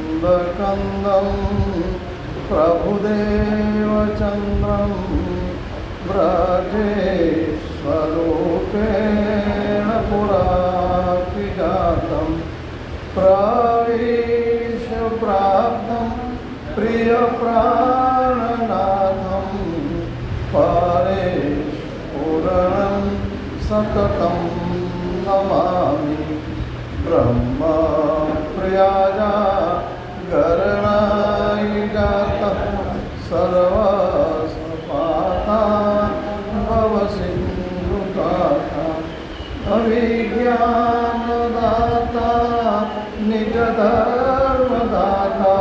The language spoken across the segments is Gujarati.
आनन्दकन्दं प्रभुदेवचन्द्रं व्रजेश्वरूपेण पुरापिजातं प्रवेश्य प्राप्तं प्रियप्राणनाथं परेशपूरणं सततं नमामि। ब्रह्मप्रियाजा गरणाय जातः सर्वस्वपाता भवसिन्धुदाता अभिज्ञानदाता निजधर्मदाता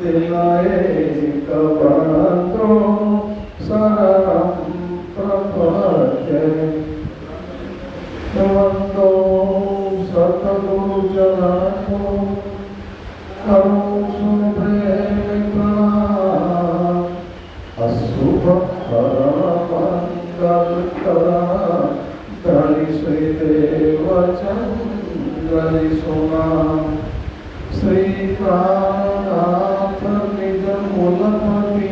दिनैकबन्धो शरणं प्रपद्ये। वन्दो सद्गुरुजनार्दनो करो शुभेकरां अशुभकरणमङ्गलकरां धरि श्रीदेवचन्द्रनि सोनां श्रीप्राणनाथ निजमूलपति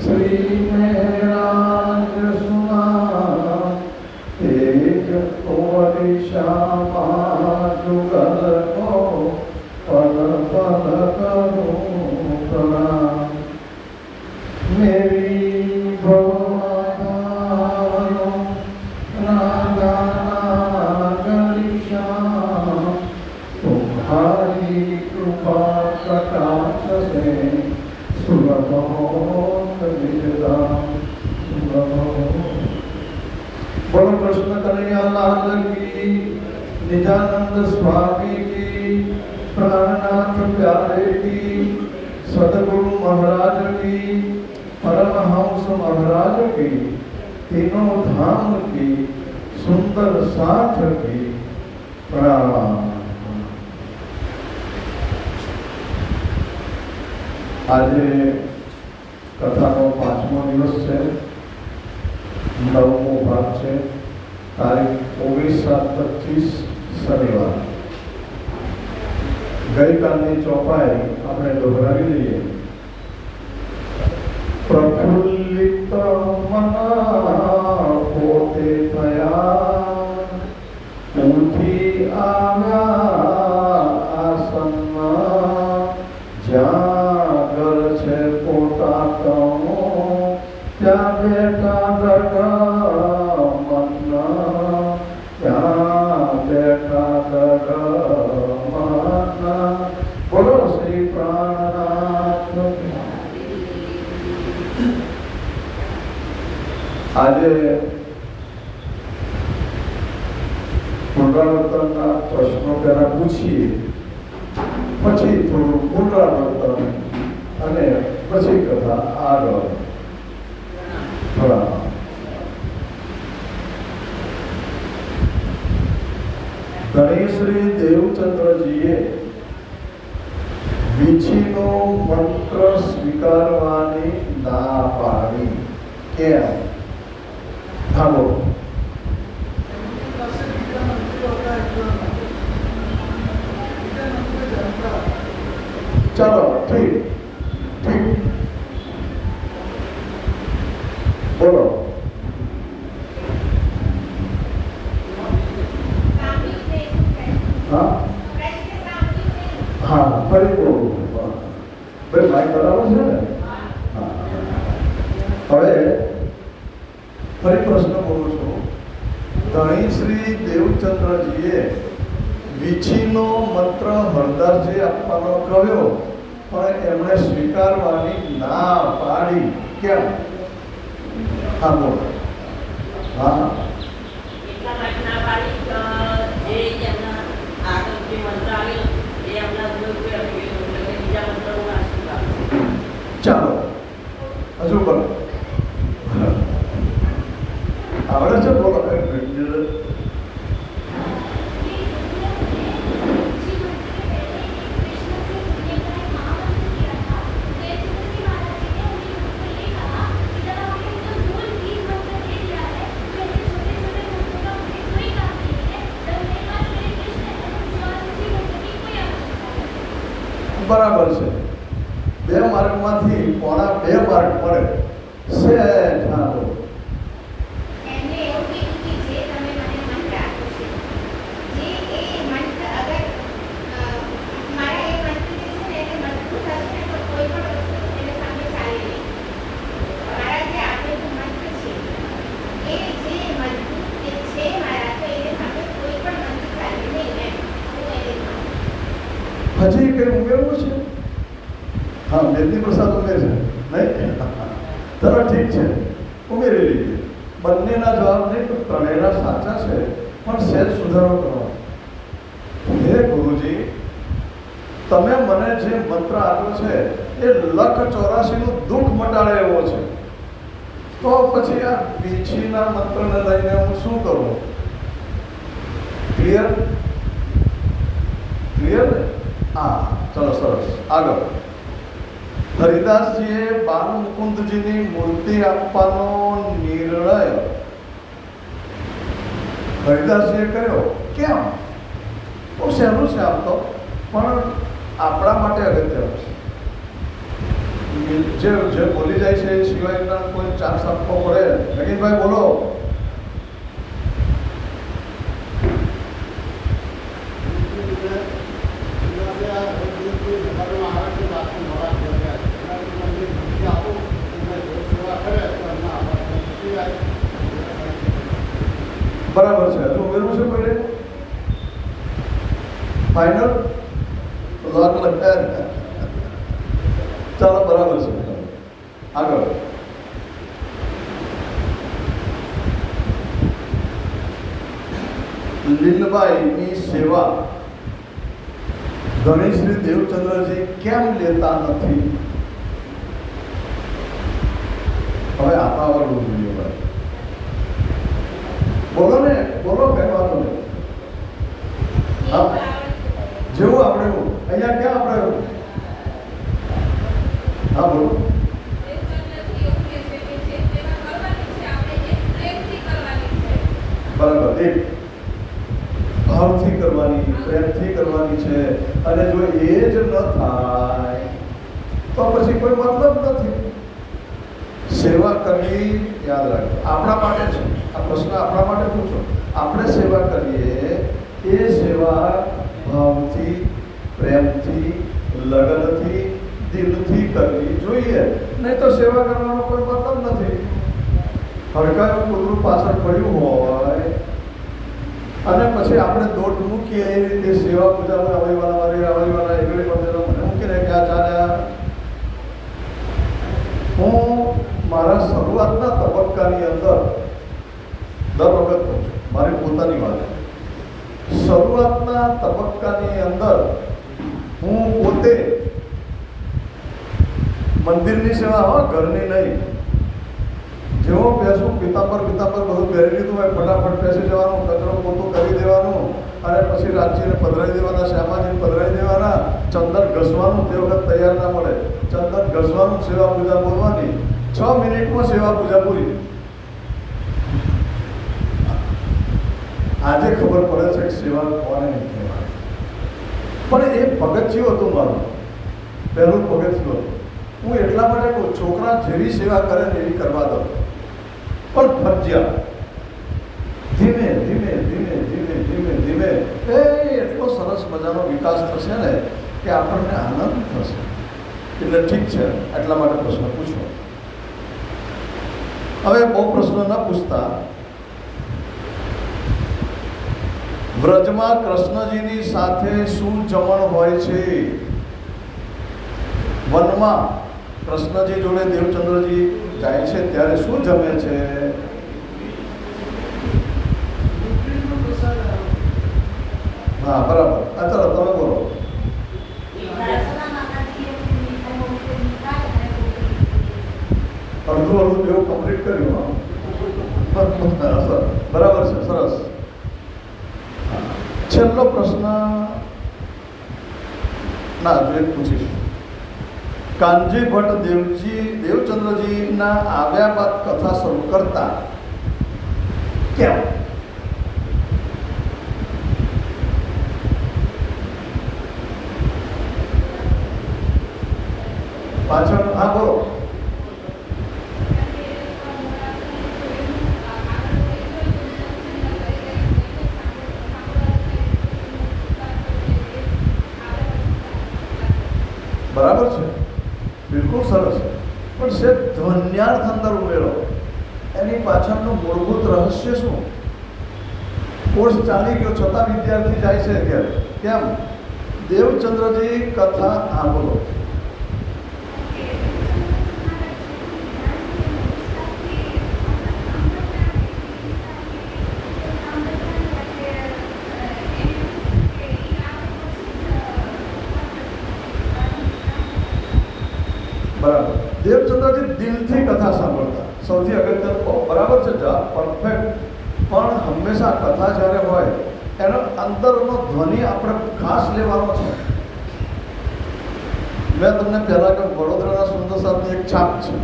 श्रीमेराज सुनां तेज श्यामा जुगल को पल पल करो प्रणाम। मेरी भवमाधारो राधा नागरी श्याम तुम्हारी कृपा कटाक्ष से सुलभ हो निजधाम सुलभ हो। बोलो कृष्ण कन्हैया लाल की, निजानंद स्वामी की, प्राणनाथ प्यारे की, सदगुरु महाराज की, परमहंस महाराज की, तीनों धाम की, सुंदर साथ की प्रणाम। आज कथाનો 5મો દિવસ છે, 9મો ભાગ છે। તારીખ 19/7/25 શનિવાર। ગઈકાલની ચોપાઈ આપણે દોહરાવી લઈએ। પ્રફુલ્લિત મના પોતે થયા, ઉઠી આવ્યા આસનમાં, જ્યાં ઘર છે પોતા કહું ત્યાં બેઠા દગા મન્ના, ત્યાં બેઠા દગા મન્ના। બોલો શ્રી પ્રાણનાથ। આજે પુનરાવર્તનના પ્રશ્નો પહેલા પૂછીએ, પછી થોડું પુનરાવર્તન અને પછી કથા આગળ। ગણેશ્રી દેવચંદ્રજીએ વીછીનો મંત્ર સ્વીકારવાની ના પાડી, કેમ? હા બોલો। ચાલો ઠીક ઠીક બોલો। હા હા ફરી બોલો। ભાઈ માઇક બરાબર છે ને? હા હવે ફરી પ્રશ્ન બોલું છું। ધણીશ્રી દેવચંદ્રજીએ વીછીનો મંત્ર હરદાસજી આપવાનો કહ્યો, પણ એમણે સ્વીકારવાની ના પાડી, કેમ? હા બોલો। હા ચાલો હજુ બોલો। આવડે છે? બોલો। બરાબર છે. 2 માર્કમાંથી પોણા 2 માર્ક મળે. સહેજ હા બોલો. એમને એવું કીધું કે જે તમે મને મંત્ર આપો છો, જે એ મંત્ર અગર મારા એ મંત્ર જે છે ને એને મજબૂત હશે ને તો કોઈ પણ વસ્તુ એને સામે ચાલે નહીં. મારા જે આપેલું મંત્ર છે એ જે મજબૂત જે છે મારા, તો એને સામે કોઈ પણ મંત્ર ચાલે નહીં એમ હું એને માનું. હજી કંઈ ઉમેરવું છે? હા, મેદની પ્રસાદ ઉમેરશે નહીં? ચલો ઠીક છે, ઉમેરી લઈએ. બંનેના જવાબ નહીં પણ ત્રણેયના સાચા છે, પણ સહેજ સુધારો કરવાનો. હે ગુરુજી, તમે મને જે મંત્ર આપ્યો છે એ 184નું દુઃખ મટાડે એવો છે, તો પછી આ પીછીના મંત્રને લઈને હું શું કરું? ક્લિયર? ક્લિયર ને? હા, ચલો સરસ. આગળ. હરિદાસજીએ બાલમુકુંદજીની મૂર્તિ આપવાનો નિર્ણય હરિદાસજીએ કર્યો. કેમ? બહુ સહેલું છે આમ તો, પણ આપણા માટે અગત્યનું છે. જે બોલી જાય છે એ સિવાયના કોઈ ચાન્સ આપવો પડે. નગીનભાઈ બોલો. બરાબર છે. હજુ ઉમેરવું છે કોઈને? ફાઇનલ લોક લખાય. ચાલો બરાબર છે. આગળ. લીલબાઈની સેવા ધણીશ્રી દેવચંદ્રજી કેમ લેતા નથી? હવે આતાવડવું જોઈએ ભાઈ. બોલો ને, બોલો, કઈ વાંધો નહીં. હા, જેવું આપણે એવું. અહીંયા ક્યાં આપણે? હા બોલો. બરાબર. એક ભાવથી કરવાની, પ્રેમથી કરવાની છે. અને જો એ જ ન થાય તો પછી કોઈ મતલબ નથી. સેવા કરવી યાદ રાખજો, આપણા માટે છે. આ પ્રશ્ન આપણા માટે પૂછો. આપણે સેવા કરીએ એ સેવા ભાવથી, પ્રેમથી, લગનથી, દિલથી કરવી જોઈએ. નહીં તો સેવા કરવાનો કોઈ મતલબ નથી. હડકાયું કૂતરું પાછળ પડ્યું હોય અને પછી આપણે દોટ મૂકીએ એ રીતે સેવા પૂજામાં આવડીવાળા એકડી મંદિરો મને મૂકીને ક્યાં ચાલ્યા. હું મારા શરૂઆતના તબક્કાની અંદર દર વખત કહું છું, મારી પોતાની વાત. શરૂઆતના તબક્કાની અંદર હું પોતે મંદિરની સેવા, હા ઘરની નહીં. જેવો બેસું પિતાંબર બધું પહેરી લીધું હોય, ફટાફટ બેસી જવાનું, કચરો પોતું કરી દેવાનું અને પછી રાજજીને પધરાવી દેવાના, શ્યામાજીને પધરાવી દેવાના, ચંદન ઘસવાનું. તે વખત તૈયાર ના મળે. ચંદન ઘસવાનું, સેવા પૂજા બોલવાની. 6 મિનિટમાં સેવા પૂજા પૂરી. આજે ખબર પડે છે કે સેવા કોને નહીં કહેવાય. પણ એ પગથિયું હતું મારું, પહેલું પગથિયું હતું. હું એટલા માટે કહું, છોકરા જેવી સેવા કરે ને એવી કરવા દો, પણ ફરજિયાત. ધીમે ધીમે ધીમે ધીમે ધીમે ધીમે એ એટલો સરસ મજાનો વિકાસ થશે ને કે આપણને આનંદ થશે. એટલે ઠીક છે, એટલા માટે પ્રશ્ન પૂછો. હવે બહુ પ્રશ્નો ન પૂછતા. વ્રજમાં કૃષ્ણજીની સાથે શું જમણ હોય છે? વનમાં કૃષ્ણજી જોડે દેવચંદ્રજી જાય છે ત્યારે શું જમે છે? હા બરાબર. ચાલો તમે બોલો. અડધું એવું કમ્પ્લીટ કર્યું. બરાબર છે, સરસ. છેલ્લો પ્રશ્ન ના હજુ એક પૂછીશ. કાનજી ભટ્ટ દેવચંદ્રજીના આવ્યા બાદ કથા શરૂ કરતા કેમ? પાછળનું મૂળભૂત રહસ્ય શું? કોર્સ ચાલી ગયો છતાં વિદ્યાર્થી જાય છે અત્યારે કેમ? દેવચંદ્રજી કથા સાંભળો. બરાબર. દેવચંદ્રજી દિલથી કથા સાંભળતા, સૌથી અગત્યનું. બરાબર છે, પરફેક્ટ. પણ હંમેશા કથા જ્યારે હોય એનો અંદરનો ધ્વનિ આપણે ખાસ લેવાનો છે. મેં તમને પહેલાં કહ્યું વડોદરાના સુંદર સાહેબની એક છાપ છે.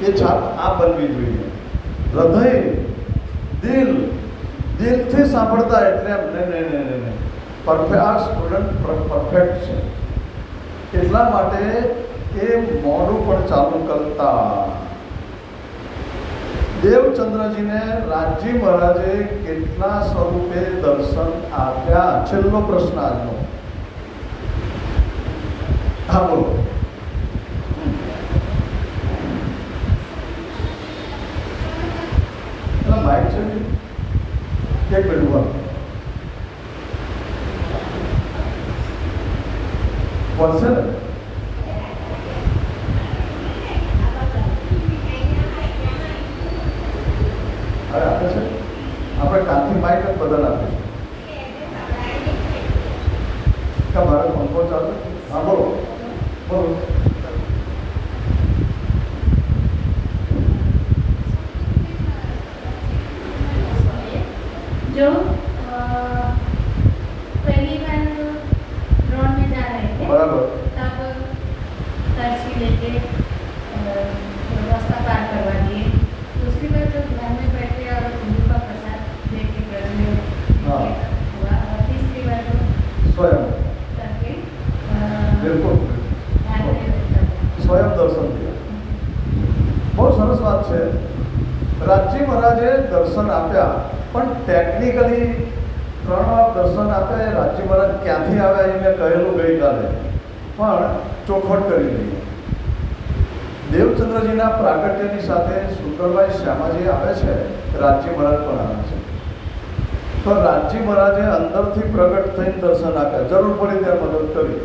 એ છાપ આ બનવી જોઈએ. હૃદય, દિલથી સાંભળતા એટલે નહીં. પરફેક્ટ. આ સ્ટુડન્ટ પરફેક્ટ છે એટલા માટે એ મોડું પણ ચાલુ કરતા. દેવચંદ્રજીને રાજી મહારાજે કેટલા સ્વરૂપે દર્શન આપ્યા? છેલ્લો પ્રશ્ન આજનો. હા બોલો. માઇક છે એક મિનિટ બોલો. બોલશે ને? અરે આપે છે આપણે કાંથી માઇક જ બદલ આપીશું. કા મારે પંખો ચાલુ? હા બોલો બોલો. जो पहली बार ड्रोन में जा रहे थे बराबर, तब टैक्सी लेके रास्ता पार करवा दिए. दूसरी बार जब घर में बैठे और गुरु का प्रसाद लेके करने हाँ. हुआ. और तीसरी बार जो स्वयं करके બિલકુલ ध्यान में बैठा. સ્વયં દર્શન થયા. બહુ સરસ વાત છે. રાજી મહારાજે દર્શન આપ્યા, પણ ટેકનિકલી 3 વાર દર્શન આપ્યા. એ રાજી મહારાજ ક્યાંથી આવ્યા એ મેં કહેલું ગઈકાલે, પણ ચોખવટ કરી દઈએ. દેવચંદ્રજીના પ્રાગટ્યની સાથે સુંદરભાઈ શ્યામાજી આવે છે, રાજી મહારાજ પણ આવે છે. તો રાજી મહારાજે અંદરથી પ્રગટ થઈને દર્શન આપ્યા. જરૂર પડી ત્યાં મદદ કરી.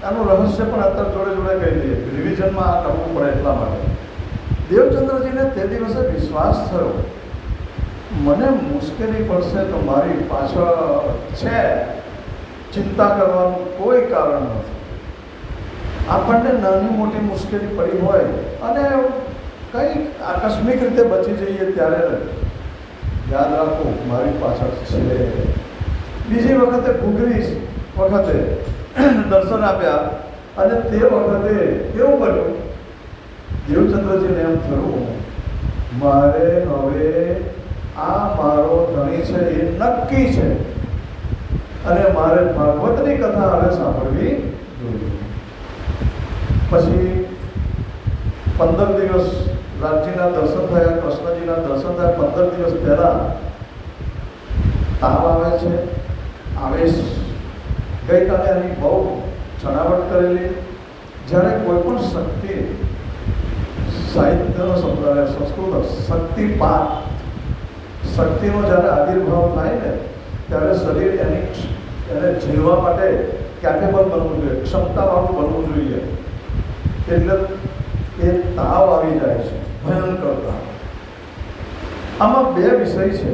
એનું રહસ્ય પણ અત્યારે જોડે કહી દઈએ. રિવિઝનમાં આ કરવું પડે એટલા માટે. દેવચંદ્રજીને તે દિવસે વિશ્વાસ થયો, મને મુશ્કેલી પડશે તો મારી પાછળ છે, ચિંતા કરવાનું કોઈ કારણ નથી. આપણને નાની મોટી મુશ્કેલી પડી હોય અને કંઈક આકસ્મિક રીતે બચી જઈએ ત્યારે યાદ રાખો મારી પાછળ છે. બીજી વખતે ઘૂઘરી વખતે દર્શન આપ્યા અને તે વખતે કેવું બન્યું? દેવચંદ્રજીને એમ થયું મારે હવે આ મારો ધણી છે એ નક્કી છે અને મારે ભાગવતની કથા હવે સાંભળવી જોઈએ. પછી 15 દિવસ રાજજીના દર્શન થયા, કૃષ્ણજીના દર્શન થયા. 15 દિવસ પહેલાં તાવ આવે છે, આવેશ. ગઈકાલે એની બહુ છણાવટ કરેલી. જ્યારે કોઈ પણ શક્તિ, સાહિત્યનો શબ્દ સંસ્કૃત શક્તિપાત, શક્તિનો જ્યારે આવિર્ભાવ થાય ને ત્યારે શરીર એને ઝીલવા માટે કેપેબલ બનવું જોઈએ, ક્ષમતાવાળું બનવું જોઈએ. એટલે એ તાવ આવી જાય છે, ભયંકર તાવ. આમાં 2 વિષય છે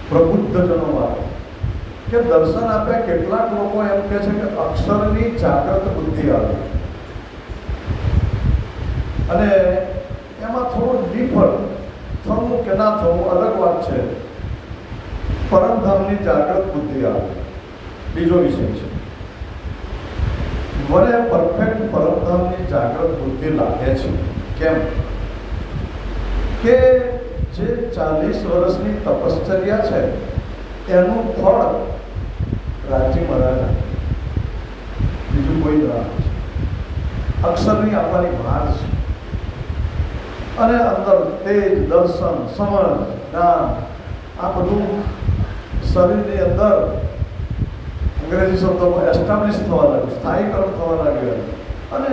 પ્રબુદ્ધજનો વાળા કે દર્શન આપ્યા. કેટલાક લોકો એમ કહે છે કે અક્ષરની જાગૃત બુદ્ધિ આવે અને એમાં થોડું ડિફર થવું કે ના થવું અલગ વાત છે. પરમધામની જાગૃત બુદ્ધિ આવે બીજો વિષય છે. મને પરફેક્ટ પરમધામની જાગૃત બુદ્ધિ લાગે છે. કેમ કે જે 40 વર્ષની તપશ્ચર્યા છે એનું ફળ રાજી મહારાજ, બીજું કોઈ ના. અક્ષરની આપવાની ભાર છે અને અંદર તેજ, દર્શન, સમજ, જ્ઞાન આ બધું શરીરની અંદર અંગ્રેજી શબ્દોમાં એસ્ટાબ્લિશ થવા લાગ્યું, સ્થાયીકરણ થવા લાગ્યું. અને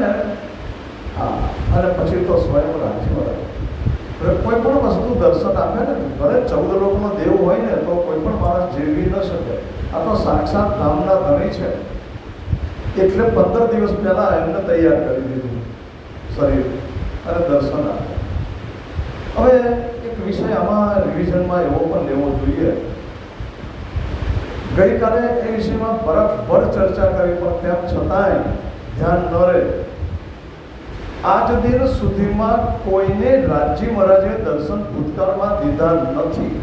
હા, અને પછી તો સ્વયં રાજ્યમાં કોઈ પણ વસ્તુ દર્શન આપે ને, ભલે 14 લોકનો દેવ હોય ને તો કોઈ પણ માણસ જીવી ન શકે. આ તો સાક્ષાત ધામના ધણી છે, એટલે 15 દિવસ પહેલા એમને તૈયાર કરી દીધું શરીર અને દર્શન આપે. હવે એક વિષય આમાં રિવિઝનમાં એવો પણ લેવો જોઈએ. ગઈકાલે એ વિષયમાં બરાબર ચર્ચા કરી, પણ તેમ છતાંય ધ્યાન ન રહે. આજ દિન સુધીમાં કોઈને રાજી મહારાજે દર્શન ભૂતકાળમાં દીધા નથી.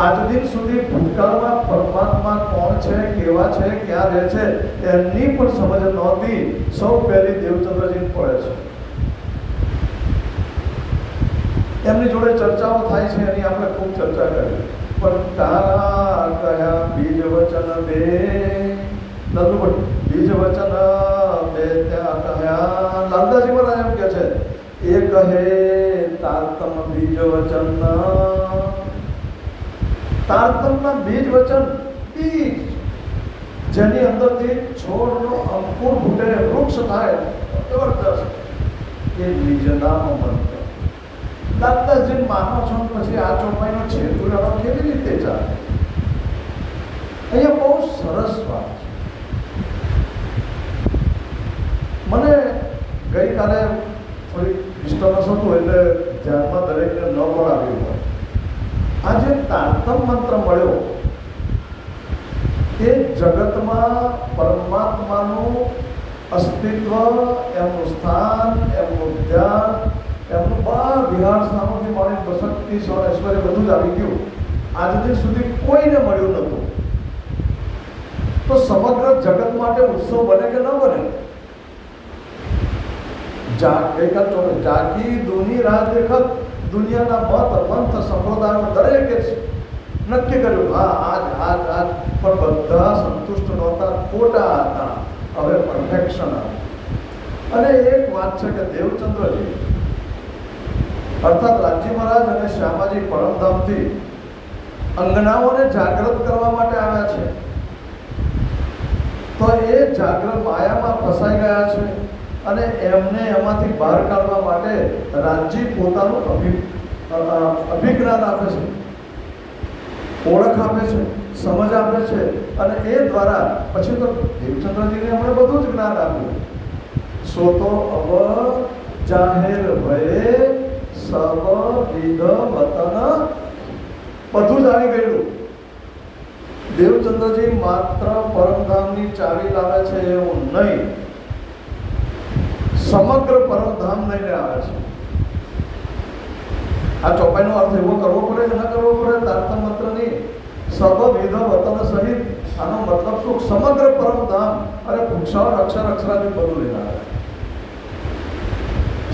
આજ દિન સુધી ભૂતકાળમાં પરમાત્મા કોણ છે, કેવા છે, ક્યાં રહે છે, એમની પણ સમજ નહોતી. સૌ પહેલી દેવચંદ્રજી પડે છે. એમની જોડે ચર્ચાઓ થાય છે, એની આપણે ખૂબ ચર્ચા કરી. પણ તારા કયા બીજ વચન બે નંદુભટ્ટ બીજ વચન બે ત્યાં કહ્યા. લાલદાસજી મહારાજ એમ કે છે, એ કહે તારતમ બીજ વચન. તારતમના બીજ વચન, બીજ જેની અંદરથી છોડનો અંકુર ફૂટે, વૃક્ષ થાય, જબરદસ્ત, એ બીજનામ મંત્ર. દાદાજી માનો છો પછી આ ચોપાઈનો છેતુરાનો કેવી રીતે ચાલે? અહીંયા બહુ સરસ વાત છે. મને ગઈકાલે થોડી ડિસ્ટર્બન્સ હતું એટલે ધ્યાનમાં દરેકને ન પણ આવ્યું હોય. આજે તારતમ મંત્ર મળ્યો એ જગતમાં પરમાત્માનું અસ્તિત્વ, એમનું સ્થાન, એમનું ધ્યાન, એમનું વિહાર સ્થાનોથી મળીને બસક્તિ ઐશ્વર્ય બધું જ આવી ગયું. આજ દિન સુધી કોઈને મળ્યું નહોતું. તો સમગ્ર જગત માટે ઉત્સવ બને કે ન બને? જાગી દુની રાહ દેખત, દુનિયાના મત પંથ સંપ્રદાયો દરેકે નક્કી કર્યું, હા આજ આજ આજ, પણ બધા સંતુષ્ટ નહોતા, ખોટા હતા. હવે પરફેક્શન આવે. અને એક વાત છે કે દેવચંદ્રજી અર્થાત રાજજી મહારાજ અને શ્યામાજી પરમધામથી અંગનાઓને જાગૃત કરવા માટે આવ્યા છે. તો એ જાગૃત માયામાં ફસાઈ ગયા છે અને એમને એમાંથી બહાર કાઢવા માટે રાજજી પોતાનું અભિજ્ઞાન આપે છે, ઓળખ આપે છે, સમજ આપે છે. અને એ દ્વારા પછી તો દેવચંદ્રજીને એમણે બધું જ જ્ઞાન આપ્યું. સો તો અબ જાહેર ભયે સબ વિધ વતન, બધું જ આવી ગયેલું. દેવચંદ્રજી માત્ર પરમધામની ચાવી લાવે છે એવું નહીં, સમગ્ર પરમધામ લઈને આવે છે. આ ચોપાઈનો અર્થ એવો કરવો પડે કે ન કરવો પડે? તારતમ મંત્રની સબ વિધ વતન સહિત, આનો મતલબ શું? સમગ્ર પરમધામ અને ભૂક્ષાળ અક્ષર અક્ષરાથી બધું લઈને આવે.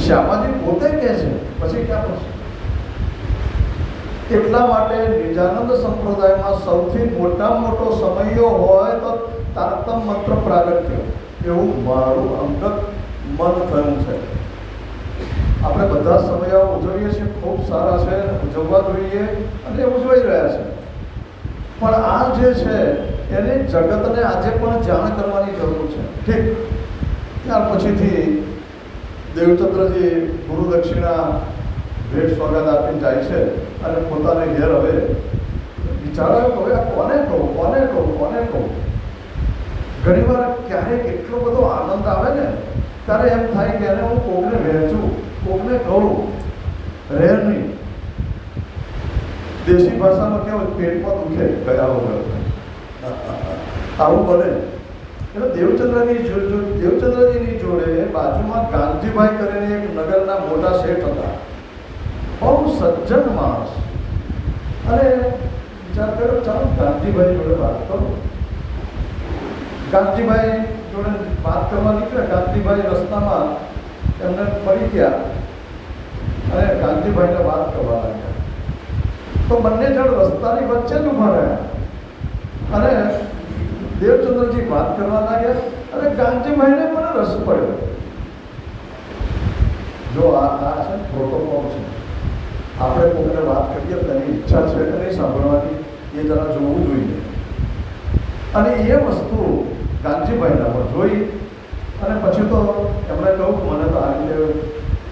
શ્યામાજી પોતે કહે છે, પછી ક્યાં પછી? એટલા માટે નિજાનંદ સંપ્રદાયમાં સૌથી મોટામાં મોટો સમયો હોય તો તારતમ મંત્ર પ્રાગટ્ય, એવું મારું અંગત મન થયું છે. આપણે બધા સમયો ઉજવીએ છીએ, ખૂબ સારા છે, ઉજવવા જોઈએ અને ઉજવાઈ રહ્યા છે. પણ આ જે છે એને જગતને આજે પણ જાણ કરવાની જરૂર છે. ઠીક, ત્યાર પછીથી દેવચંદ્રજી ગુરુ દક્ષિણા ભેટ સ્વાગત આપીને જાય છે અને પોતાને ઘેર હવે વિચારાયો કે હવે કોને કહું, કોને કહું, કોને કહું. ઘણીવાર ક્યારેક એટલો બધો આનંદ આવે ને ત્યારે એમ થાય કે એને હું કોકને વહેંચું, કોકને કહું, રહે નહીં. દેશી ભાષામાં કેવું, પેટમાં દુખે ગયા વગર, આવું બને. એટલે દેવચંદ્રજીની જોડે બાજુમાં ગાંધીભાઈ કરીને એક નગરના મોટા શેઠ હતા, બહુ સજ્જન માણસ. અને વિચાર કર્યો, ચાલો ગાંધીભાઈ જોડે વાત કરું. ગાંધીભાઈ જોડે વાત કરવા નીકળ્યા. ગાંધીભાઈ રસ્તામાં એમને પડી ગયા અને ગાંધીભાઈને વાત કરવા લાગ્યા. તો બંને જણ રસ્તાની વચ્ચે જ ઊભા રહ્યા અને દેવચંદ્રજી વાત કરવા લાગ્યા અને ગાંધીભાઈને પણ રસ પડ્યો. જો આ છે પ્રોટોકોલ છે. આપણે કોઈને વાત કરીએ તેની ઈચ્છા છે કે નહીં સાંભળવાની, એ જરા જોવું જોઈએ. અને એ વસ્તુ ગાંધીભાઈના પર જોઈ અને પછી તો એમણે કહ્યું કે મને તો આ રીતે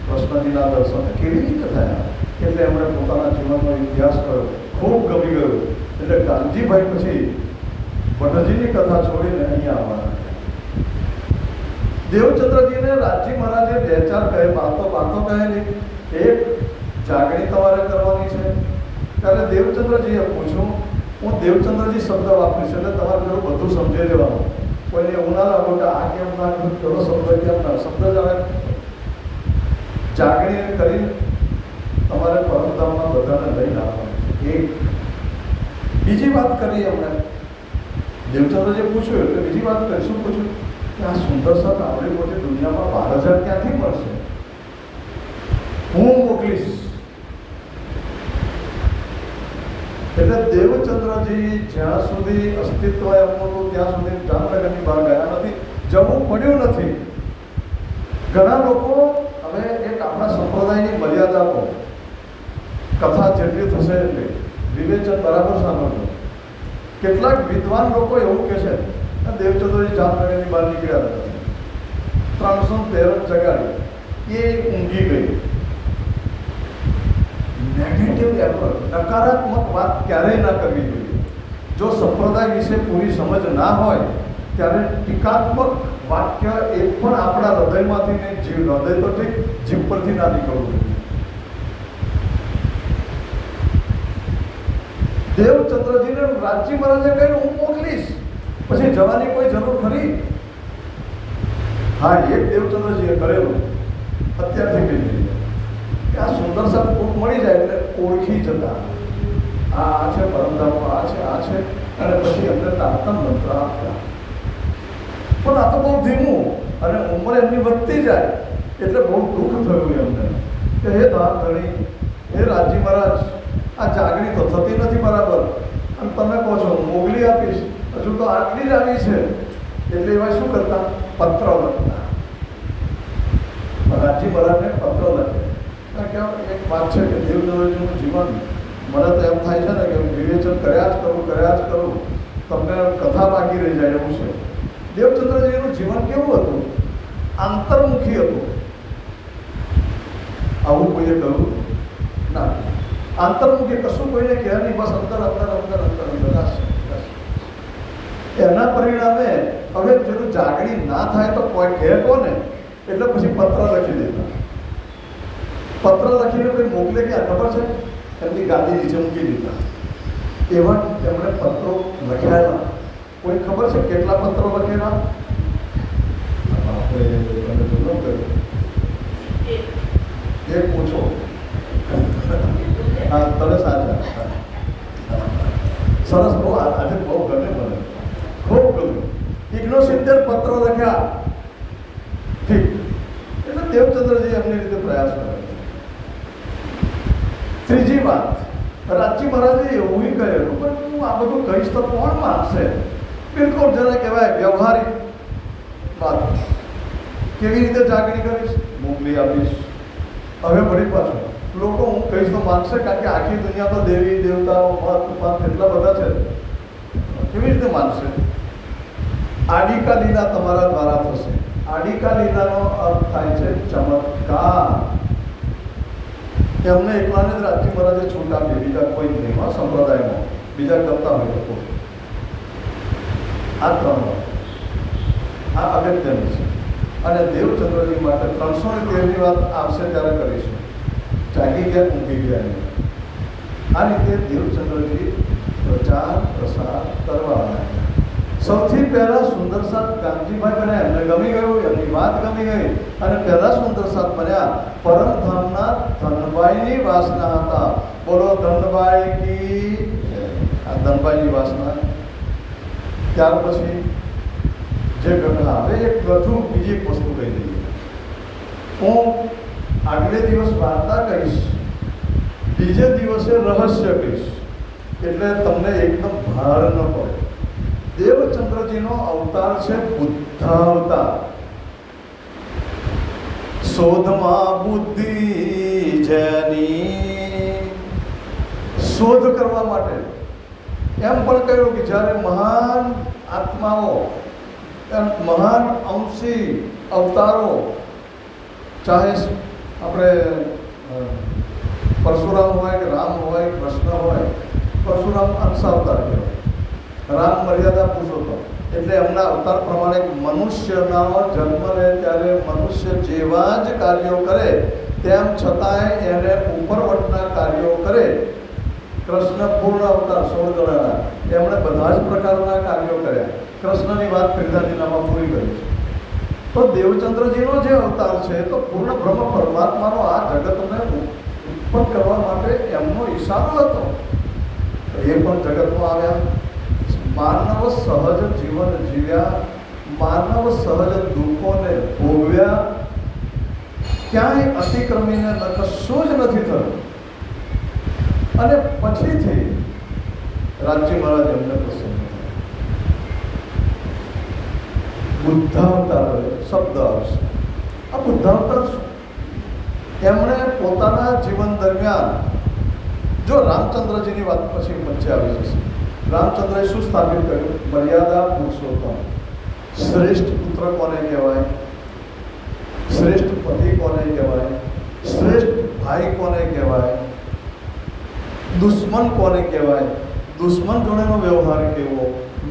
કૃષ્ણજીના દર્શન કેવી રીતે થયા, એટલે એમણે પોતાના જીવનનો ઇતિહાસ કર્યો, ખૂબ ગમી ગયો. એટલે કાનજીભાઈ પછી ભટ્ટજીની કથા છોડીને અહીંયા આવવાના. દેવચંદ્રજીને રાજી મહારાજે બે ચાર વાતો કહેલી. એક, જાગણી તમારે કરવાની છે. ત્યારે દેવચંદ્રજીએ પૂછ્યું, હું દેવચંદ્રજી શબ્દ વાપરીશ એટલે તમારે પેલું બધું સમજી લેવાનું. કોઈને એવું ના લાગો કે આ કેમ ના પેલો શબ્દ કેમ ના, શબ્દ જ આવે. જાગણી કરી તમારે પરમધામમાં બધાને લઈને આવવાનું. એક બીજી વાત કરી એમણે, દેવચંદ્રજીએ પૂછ્યું એટલે બીજી વાત કરી. શું પૂછ્યું? કે આ સુંદર સાથ આપણી મોટી દુનિયામાં 12,000 ક્યાંથી મળશે? હું મોકલીશ. એટલે દેવચંદ્રજી જ્યાં સુધી અસ્તિત્વ એમનું હતું ત્યાં સુધી જામનગરની બહાર ગયા નથી, જવું પડ્યું નથી. ઘણા લોકો હવે એક આપણા સંપ્રદાયની મર્યાદા કહો, કથા જેટલી થશે એટલી વિવેચન બરાબર સાંભળજો. કેટલાક વિદ્વાન લોકો એવું કહે છે દેવચંદ્રજી જામનગરની બહાર નીકળ્યા હતા, 313 જગાડી, એ ઊંઘી ગઈ. નેગેટિવ એવર, નકારાત્મક વાત ક્યારેય ના કરવી જોઈએ. જો સંપ્રદાય વિશે પૂરી સમજ ના હોય ત્યારે ટીકાત્મક વાક્ય એ પણ આપણા હૃદયમાંથી ને હૃદય તો ઠીક, જીભ પરથી ના નીકળવું જોઈએ. દેવચંદ્રજીને રાજી મહારાજે કહ્યું હું મોકલીશ, પછી જવાની કોઈ જરૂર ખરી? હા, એક દેવચંદ્રજીએ કરેલું, અત્યારથી કહી દીધું કે આ સુંદર સાથ કોક મળી જાય એટલે ઓળખી જતા, આ છે પરમધામમાં, આ છે, અને પછી અંદર તારતમ મંત્ર આપતા. પણ આ તો બહુ ધીમું, અને ઉંમર એમની વધતી જાય એટલે બહુ દુઃખ થયું એમને કે હે ધામધણી, હે રાજી મહારાજ, આ જાગણી તો થતી નથી બરાબર, અને તમે કહો છો મોકલી આપીશ, હજુ તો આટલી જ આવી છે. એટલે એવા શું કરતા? પત્ર લખતા. રાજી મહારાજને પત્ર લખે. એક વાત છે કે દેવચંદ્રજીનું જીવન, મને તો એમ થાય છે ને કે વિવેચન કર્યા જ કરું, તમને કથા બાકી રહી જાય એવું છે. દેવચંદ્રજીનું જીવન કેવું હતું? આંતરમુખી હતું. આવું કોઈએ કહ્યું ના. આંતરમુખી કશું કોઈને કહે નહીં, બસ અંદર. એના પરિણામે હવે જેનું જાગણી ના થાય તો કોઈ કહે કોને, એટલે પછી પત્ર લખી દેતા. પત્ર લખીને કોઈ મોકલે ક્યાં ખબર છે? એમની ગાદી નીચે મૂકી દીધા. એવા એમણે પત્રો લખ્યા. કોઈ ખબર છે કેટલા પત્રો લખેલા? એક પૂછો. હા, તમે સાચા. સરસ, બહુ આજે બહુ ગમે મને, ખૂબ ગમે. 69 પત્રો લખ્યા. ઠીક. એટલે દેવચંદ્રજી એમની રીતે પ્રયાસ કરે. ત્રીજી વાત, રાજી મહારાજે એવું કહેલું, પણ હું આ બધું કહીશ તો કોણ માનશે? બિલકુલ જેને કહેવાય વ્યવહારિક વાત. કેવી રીતે જાગણી કરીશ? મોકલી આપીશ. હવે વળી પાછું લોકો હું કહીશ તો માનશે, કારણ કે આખી દુનિયા તો દેવી દેવતાઓ મત કેટલા બધા છે, કેવી રીતે માનશે? આડિકા લીલા તમારા દ્વારા થશે. આડિકા લીલાનો અર્થ થાય છે ચમત્કાર. એમને એકલાને જ રાજી મહારાજે છૂટ આપી, બીજા કોઈ જ નહીં. સંપ્રદાયમાં બીજા કરતા હોય તો આ 3 વાત આ અગત્યની છે. અને દેવચંદ્રજી માટે 313ની વાત આવશે ત્યારે કરીશું. જાગી ગયા, ઊંઘી ગયા. આ રીતે દેવચંદ્રજી પ્રચાર પ્રસાર કરવા લાગ્યા. સૌથી પહેલા સુંદર સાથ કાનજીભાઈ બન્યા. એમને ગમી ગયું, એમની વાત ગમી ગઈ, અને પહેલા સુંદર સાથ બન્યા પરમધામના ધનભાઈની વાસના હતા. બોલો ધનભાઈ કી. આ ધનભાઈની વાસના. ત્યાર પછી જે ઘટના, હવે એક વધુ બીજી એક વસ્તુ કહી દઈએ. હું આગલે દિવસ વાર્તા કહીશ, બીજે દિવસે રહસ્ય કહીશ, એટલે તમને એકદમ ભાર ન પડે. દેવચંદ્રજીનો અવતાર છે બુદ્ધ અવતાર. શોધમાં બુદ્ધિ જેની, શોધ કરવા માટે. એમ પણ કહ્યું કે જ્યારે મહાન આત્માઓ, મહાન અંશી અવતારો, ચાહે આપણે પરશુરામ હોય કે રામ હોય, કૃષ્ણ હોય. પરશુરામ અંશાવતાર કહેવાય, રામ મર્યાદા પુરુષોત્તમ. એટલે એમના અવતાર પ્રમાણે મનુષ્યનો જન્મ લે ત્યારે મનુષ્ય જેવા જ કાર્યો કરે, તેમ છતાંય એને ઉપરવટના કાર્યો કરે. કૃષ્ણ પૂર્ણ અવતાર 16 ગણાના, એમણે બધા જ પ્રકારના કાર્યો કર્યા. કૃષ્ણની વાત પહેલાંમાં પૂરી કરી છે. તો દેવચંદ્રજીનો જે અવતાર છે તો પૂર્ણ બ્રહ્મ પરમાત્માનો આ જગતને ઉત્પન્ન કરવા માટે એમનો ઈશારો હતો. એ પણ જગતમાં આવ્યા, માનવ સહજ જીવન જીવ્યા, માનવ સહજ દુઃખોને ભોગવ્યા, ક્યાંય અતિક્રમીને કશું જ નથી થયું. અને પછીથી રાજ્ય મહારાજ એમને પ્રસન્ન થયા. બુદ્ધાવતાર શબ્દ આવશે. આ બુદ્ધાવતાર શું? એમણે પોતાના જીવન દરમિયાન, જો રામચંદ્રજીની વાત પછી વચ્ચે આવી જશે. રામચંદ્રએ શું સ્થાપિત કર્યું? મર્યાદા પુરુષોત્તમ. શ્રેષ્ઠ પુત્ર કોને કહેવાય? શ્રેષ્ઠ પતિ કોને કહેવાય? શ્રેષ્ઠ ભાઈ કોને કહેવાય? દુશ્મન કોને કહેવાય? દુશ્મન જોડેનો વ્યવહાર કેવો?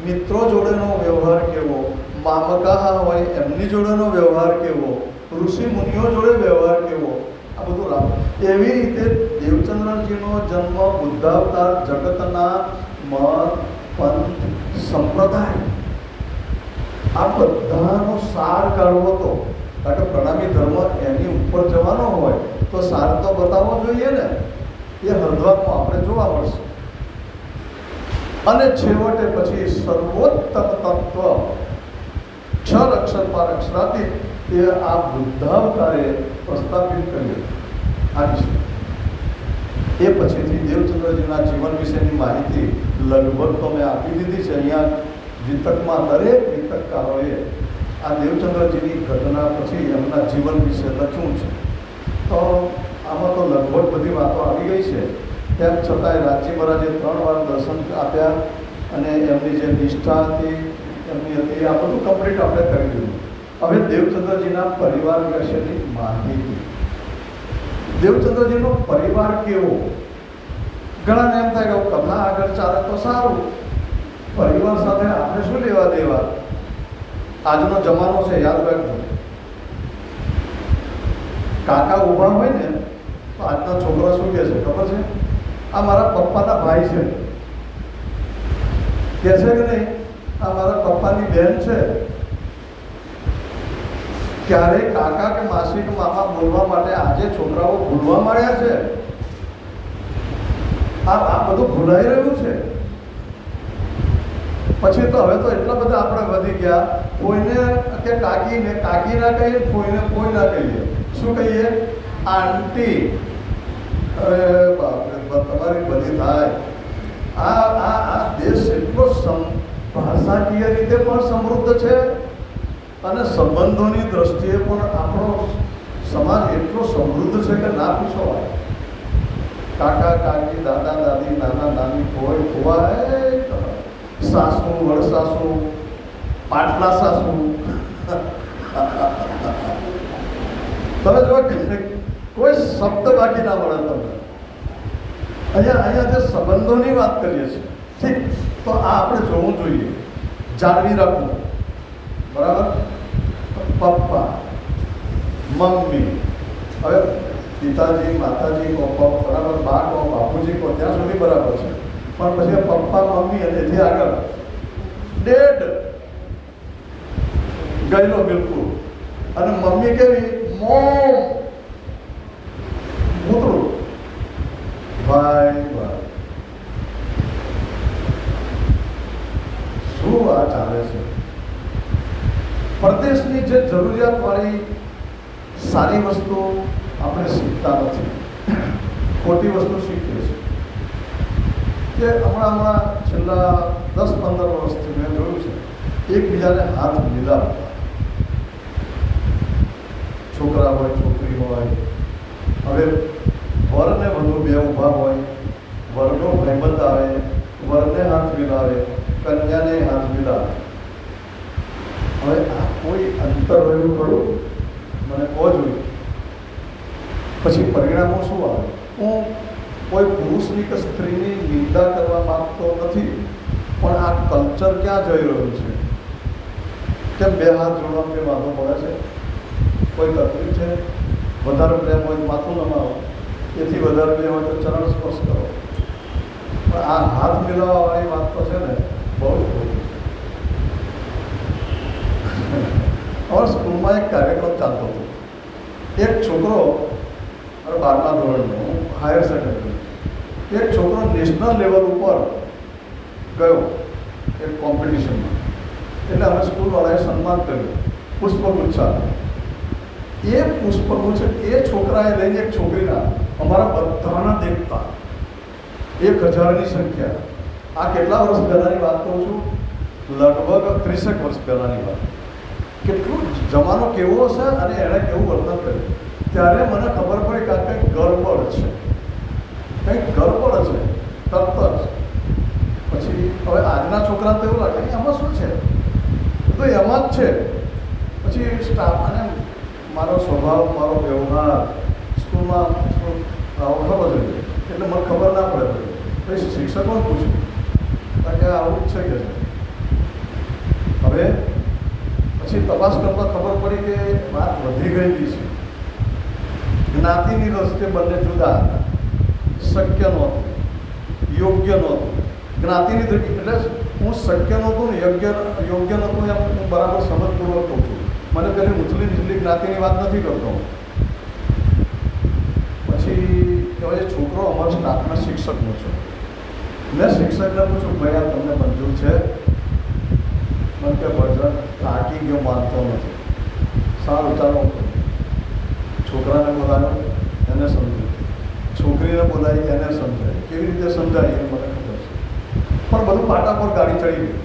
મિત્રો જોડેનો વ્યવહાર કેવો? મામકા હોય એમની જોડેનો વ્યવહાર કેવો? ઋષિ મુનિઓ જોડે વ્યવહાર કેવો? આ બધું રામ. એવી રીતે દેવચંદ્રજીનો જન્મ, બુદ્ધાવતાર, જગતના મત, પંથ, સંપ્રદાય, આ બધાનો સાર કાઢવો હતો. કારણ કે પ્રણામી ધર્મ એની ઉપર જવાનો હોય તો સાર તો બતાવવો જોઈએ ને. એ હરદ્વારમાં આપણે જોવા મળશે. અને છેવટે પછી સર્વોત્તમ તત્વ, ક્ષર અક્ષર પાર અક્ષરાતીત, એ આ બુદ્ધાવતારે પ્રસ્થાપિત કર્યું. એ પછીથી દેવચંદ્રજીના જીવન વિશેની માહિતી લગભગ તો મેં આપી દીધી છે. અહીંયા વિતકમાં દરેક વિતકકારોએ આ દેવચંદ્રજીની ઘટના પછી એમના જીવન વિશે લખ્યું છે. તો આમાં તો લગભગ બધી વાતો આવી ગઈ છે. તેમ છતાંય રાજજી મહારાજે 3 વાર દર્શન આપ્યા અને એમની જે નિષ્ઠા હતી એમની હતી, આ બધું કમ્પ્લીટ આપણે કરી દીધું. હવે દેવચંદ્રજીના પરિવાર વિશેની માહિતી. દેવચંદ્રજીનો પરિવાર કેવો? ઘણાને એમ થાય કે કથા આગળ ચાલે તો સારું, પરિવાર સાથે આપણે શું લેવા દેવા? આજનો જમાનો છે, યાદ રાખજો. કાકા ઊભા હોય ને તો આજના છોકરા શું કહે છે ખબર છે? આ મારા પપ્પાના ભાઈ છે, કહે છે કે નહીં? આ મારા પપ્પાની બહેન છે. ક્યારેય કાકા કે માસી કે મામા બોલવા માટે આજે છોકરાઓ ભૂલવા માંડ્યા છે. આ બધું ભૂલાઈ રહ્યું છે. પછી તો હવે તો એટલા બધા આપણે વધી ગયા, કોઈને કે કાકીને કાકી ના કહીએ, કોઈને કોઈ ના કહીએ. શું કહીએ? આંટી. અરે બાપરે, તમારી બધી થાય. આ દેશ એટલો ભાષાકીય રીતે પણ સમૃદ્ધ છે અને સંબંધોની દ્રષ્ટિએ પણ આપણો સમાજ એટલો સમૃદ્ધ છે કે ના પૂછો. કાકા કાકી, દાદા દાદી, નાના નાની, કોઈ ફુવા, સાસુ, વડસાસુ, પાટલા સાસુ. તમે જો કોઈ શબ્દ બાકી ના મળે તમને. અહીંયા જે સંબંધોની વાત કરીએ છીએ, ઠીક, તો આ આપણે જોવું જોઈએ, જાળવી રાખવું. બરાબર? પપ્પા, મમ્મી, હવે પિતાજી, માતાજી કહો, બરાબર, બા કહો, બાપુજી કહો, ત્યાં સુધી બરાબર છે. પણ પછી પપ્પા, મમ્મી અને એથી આગળ ડેડ ગયેલો બિલકુલ. અને મમ્મી કેવી? મોમ, મૂતરું. ભાઈ શું આ ચાલે છે? પરદેશની જે જરૂરિયાતવાળી સારી વસ્તુ આપણે શીખતા નથી, ખોટી વસ્તુ શીખીએ છીએ. કે હમણાં છેલ્લા 10-15 વર્ષથી મેં જોયું છે, એકબીજાને હાથ મિલાવતા, છોકરા હોય, છોકરી હોય. હવે વરને વધુ બે ઊભા હોય, વરનો ભાઈબંધ આવે, વરને હાથ મિલાવે, કન્યાને હાથ મિલાવે. હવે આ કોઈ અંતર રહ્યું ખરું? મને કહો જોઈએ. પછી પરિણામો શું આવે? હું કોઈ પુરુષની કે સ્ત્રીની નિંદા કરવા માંગતો નથી, પણ આ કલ્ચર ક્યાં જઈ રહ્યું છે? કેમ બે હાથ જોડવા કે વાંધો પડે છે? કોઈ તકલીફ છે? વધારે પ્રેમ હોય તો માથું નમાવો, એથી વધારે પ્રેમ હોય તો ચરણ સ્પર્શ કરો. પણ આ હાથ મિલાવવાવાળી વાત તો છે ને બહુ જ ખોટી છે. અમારા સ્કૂલમાં એક કાર્યક્રમ ચાલતો હતો. એક છોકરો 12મા ધોરણનો, હાયર સેકન્ડરી, એક છોકરો નેશનલ લેવલ ઉપર ગયો એક કોમ્પિટિશનમાં. એટલે અમે સ્કૂલવાળાએ સન્માન કર્યું, પુષ્પગુચ્છ. એ પુષ્પગુચ્છ એ છોકરાએ લઈને એક છોકરીના, અમારા બધાના દેખતા 1000ની સંખ્યા. આ કેટલા વર્ષ પહેલાંની વાત કહું છું? લગભગ 30 વર્ષ પહેલાંની વાત. કેટલું જમાનો કેવો હશે અને એણે કેવું વર્તન કર્યું. ત્યારે મને ખબર પડી કે કંઈક ગડબડ છે, કંઈક ગડબડ છે તરત જ. પછી હવે આજના છોકરાને તો એવું લાગે કે એમાં શું છે, તો એમાં જ છે. પછી સ્ટાફ અને મારો સ્વભાવ, મારો વ્યવહાર સ્કૂલમાં આવો ખબર જોઈએ, એટલે મને ખબર ના પડે. પછી શિક્ષકોને પૂછ્યું કે આવું જ છે કે છે. હવે પછી તપાસ કરતાં ખબર પડી કે વાત વધી ગયેલી છે. જ્ઞાતિની રસ્તે બંને જુદા હતા, શક્ય નહોતું, યોગ્ય નહોતું. જ્ઞાતિની દ્રષ્ટિ એટલે હું શક્ય નહોતું ને યોગ્ય નહોતું એમ હું બરાબર સમજપૂર્વક કહું છું. મને પેલી ઉછલી નીચલી જ્ઞાતિની વાત નથી કરતો. પછી હવે એ છોકરો અમારા સ્ટાફના શિક્ષકનો છે. મેં શિક્ષકને પૂછ્યું, ભાઈ આ તમને મંજૂર છે? મને કે ભજન થાકી ગયો, માનતો નથી. સારું ચાલો. છોકરાને બોલાવ્યો, એને સમજાવ્યું. છોકરીને બોલાવી, એને સમજાય. કેવી રીતે સમજાય એ મને ખબર છે, પણ બધું પાટા પર ગાડી ચડી ગઈ.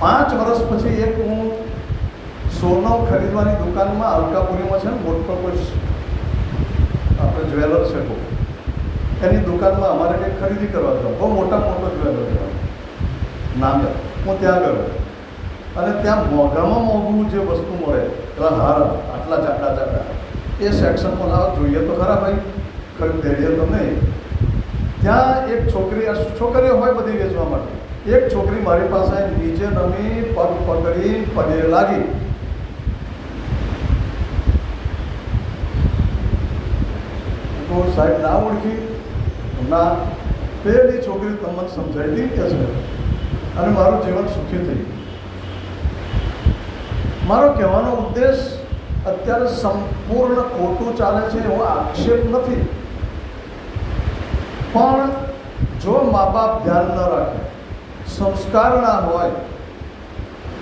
5 વર્ષ પછી એક હું સોનું ખરીદવાની દુકાનમાં, અલકાપુરીમાં છે ને મોટો કોઈ આપણે જ્વેલર છે કોઈ, એની દુકાનમાં અમારે કંઈક ખરીદી કરવા જાઉં. બહુ મોટો જ્વેલર નામ છે. હું ત્યાં ગયો અને ત્યાં મોંઘામાં મોંઘું જે વસ્તુ મળે, પેલા હાર આટલા જાડા એ સેક્શનમાં લાવો, જોઈએ તો ખરા ભાઈ, ખરીદીએ તો નહીં. ત્યાં એક છોકરીઓ હોય બધી વેચવા માટે. એક છોકરી મારી પાસે નીચે નમી, પગ પકડી પગે લાગી. તો સાહેબ ના ઓળખી? ના. પેલી છોકરી તમને સમજાવી કે છે અને મારું જીવન સુખી થઈ ગયું. મારો કહેવાનો ઉદ્દેશ અત્યારે સંપૂર્ણ ખોટું ચાલે છે એવો આક્ષેપ નથી, પણ જો મા બાપ ધ્યાન ન રાખે, સંસ્કાર ના હોય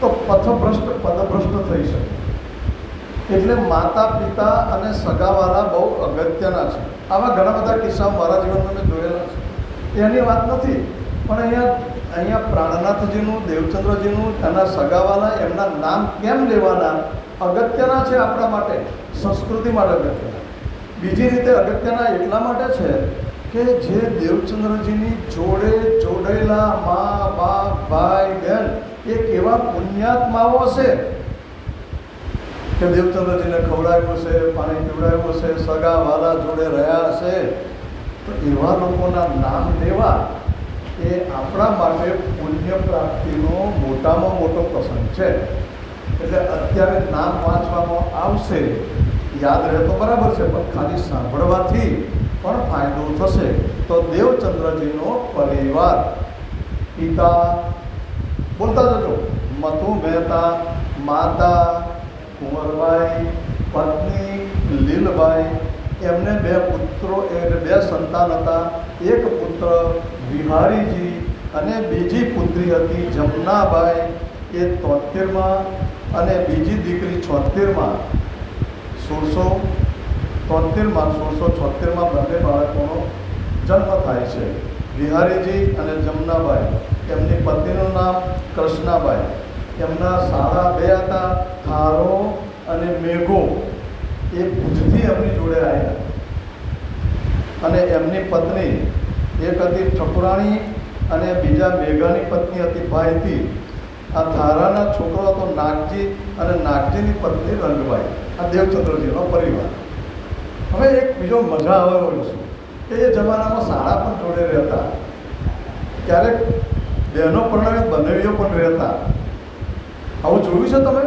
તો પદભ્રષ્ટ થઈ શકે. એટલે માતા પિતા અને સગાવાલા બહુ અગત્યના છે. આવા ઘણા બધા કિસ્સાઓ મારા જીવનમાં મેં જોયેલા છે. એની વાત નથી, પણ અહીંયા પ્રાણનાથજીનું, દેવચંદ્રજીનું, એના સગાવાલા, એમના નામ કેમ લેવાના અગત્યના છે આપણા માટે, સંસ્કૃતિ માટે અગત્યના. બીજી રીતે અગત્યના એટલા માટે છે કે જે દેવચંદ્રજીની જોડે જોડેલા મા બાપ, ભાઈ બહેન એ કેવા પુણ્યાત્માઓ હશે કે દેવચંદ્રજીને ખવડાવ્યું છે, પાણી પીવડાવ્યું છે, સગાવાલા જોડે રહ્યા હશે. તો એવા લોકોના નામ લેવા એ આપણા માટે પુણ્ય પ્રાપ્તિનો મોટામાં મોટો પ્રસંગ છે. એટલે અત્યારે નામ વાંચવામાં આવશે, યાદ રહે તો બરાબર છે, પણ ખાલી સાંભળવાથી પણ ફાયદો થશે. તો દેવચંદ્રજીનો પરિવાર, પિતા બોલતા જજો, મતુ મહેતા, માતા કુંવરબાઈ, પત્ની લીલબાઈ, એમને 2 પુત્રો, એટલે 2 સંતાન હતા. એક પુત્ર વિહારીજી અને બીજી પુત્રી હતી જમનાબાઈ, એ 73માં, અને બીજી દીકરી 76માં. 1676માં બંને બાળકોનો જન્મ થાય છે. વિહારીજી અને જમનાબાઈ. એમની પત્નીનું નામ કૃષ્ણાબાઈ. એમના સાળા 2 હતા, થારો અને મેઘો. એ ભુજથી એમની જોડે આવ્યા. અને એમની પત્ની એક હતી ઠકુરાણી અને બીજા મેઘાની પત્ની હતી ભાઈતી. આ થારાના છોકરો હતો નાગજી અને નાગજીની પત્ની રંગબાઈ. આ દેવચંદ્રજીનો પરિવાર. હવે એક બીજો મજા આવે એવો છે કે એ જમાનામાં શાળા પણ જોડે રહેતા, ક્યારેક બહેનો પરણાવે બનેવીઓ પણ રહેતા. આવું જોયું છે તમે?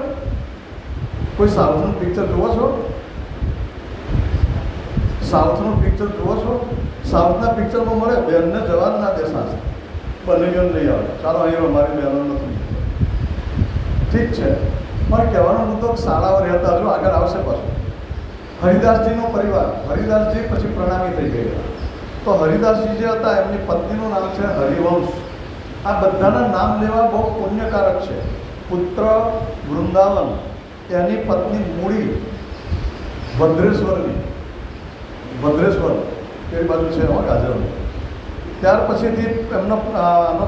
કોઈ સાઉથનું પિક્ચર જુઓ છો? સાઉથનું પિક્ચર જુઓ છો? સાઉથના પિક્ચરમાં મળે બહેનને જવા જ ના દે સાસુ, બનેવીઓને નહીં આવે. ચાલો અહીં અમારી બહેનો નથી. ઠીક છે, પણ કહેવાનો મુદ્દો શાળાઓ રહેતા. જો આગળ આવશે પાછું હરિદાસજીનો પરિવાર. હરિદાસજી પછી પ્રણામી થઈ ગયેલા. તો હરિદાસજી જે હતા એમની પત્નીનું નામ છે હરિવંશ. આ બધાના નામ લેવા બહુ પુણ્યકારક છે. પુત્ર વૃંદાવન, એની પત્ની મૂળી ભદ્રેશ્વરની, ભદ્રેશ્વર એ બાજુ છે ગાજરમાં. ત્યાર પછીથી એમનો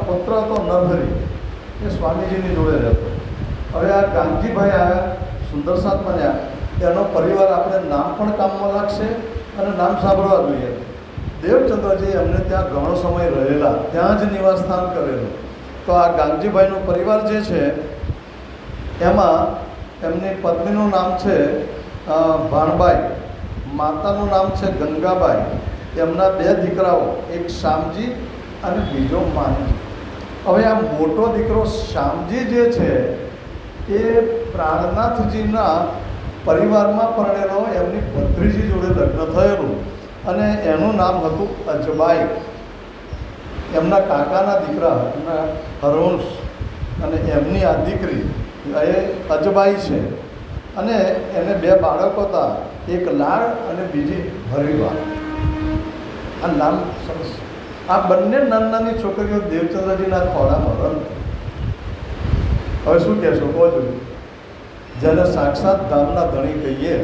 પુત્ર હતો નરહરી, એ સ્વામીજીની જોડે રહેતો. હવે આ ગાંધીભાઈ આવ્યા, સુંદરસાદ બન્યા. એનો પરિવાર આપણે નામ પણ કામમાં લાગશે અને નામ સાંભળવા જોઈએ. દેવચંદ્રજી એમને ત્યાં ઘણો સમય રહેલા, ત્યાં જ નિવાસ સ્થાન કરેલું. તો આ ગાંધીભાઈનો પરિવાર જે છે એમાં એમની પત્નીનું નામ છે ભાણબાઈ, માતાનું નામ છે ગંગાબાઈ. એમના 2 દીકરાઓ, એક શ્યામજી અને બીજો માનજી. હવે આ મોટો દીકરો શ્યામજી જે છે એ પ્રાણનાથજીના પરિવારમાં પરણેલો, એમની ભત્રીજી જોડે લગ્ન થયેલું અને એનું નામ હતું અજબાઈ. એમના કાકાના દીકરા એમના હરવંશ અને એમની આ દીકરી એ અજબાઈ છે. અને એને 2 બાળકો હતા, એક લાડ અને બીજી હરિવા. આ નામ સરસ. આ બંને નાની છોકરીઓ દેવચંદ્રજીના ખોળામાં રમતી. હવે શું કહેશો કહો જોઈએ? જેને સાક્ષાત ધામના ધણી કહીએ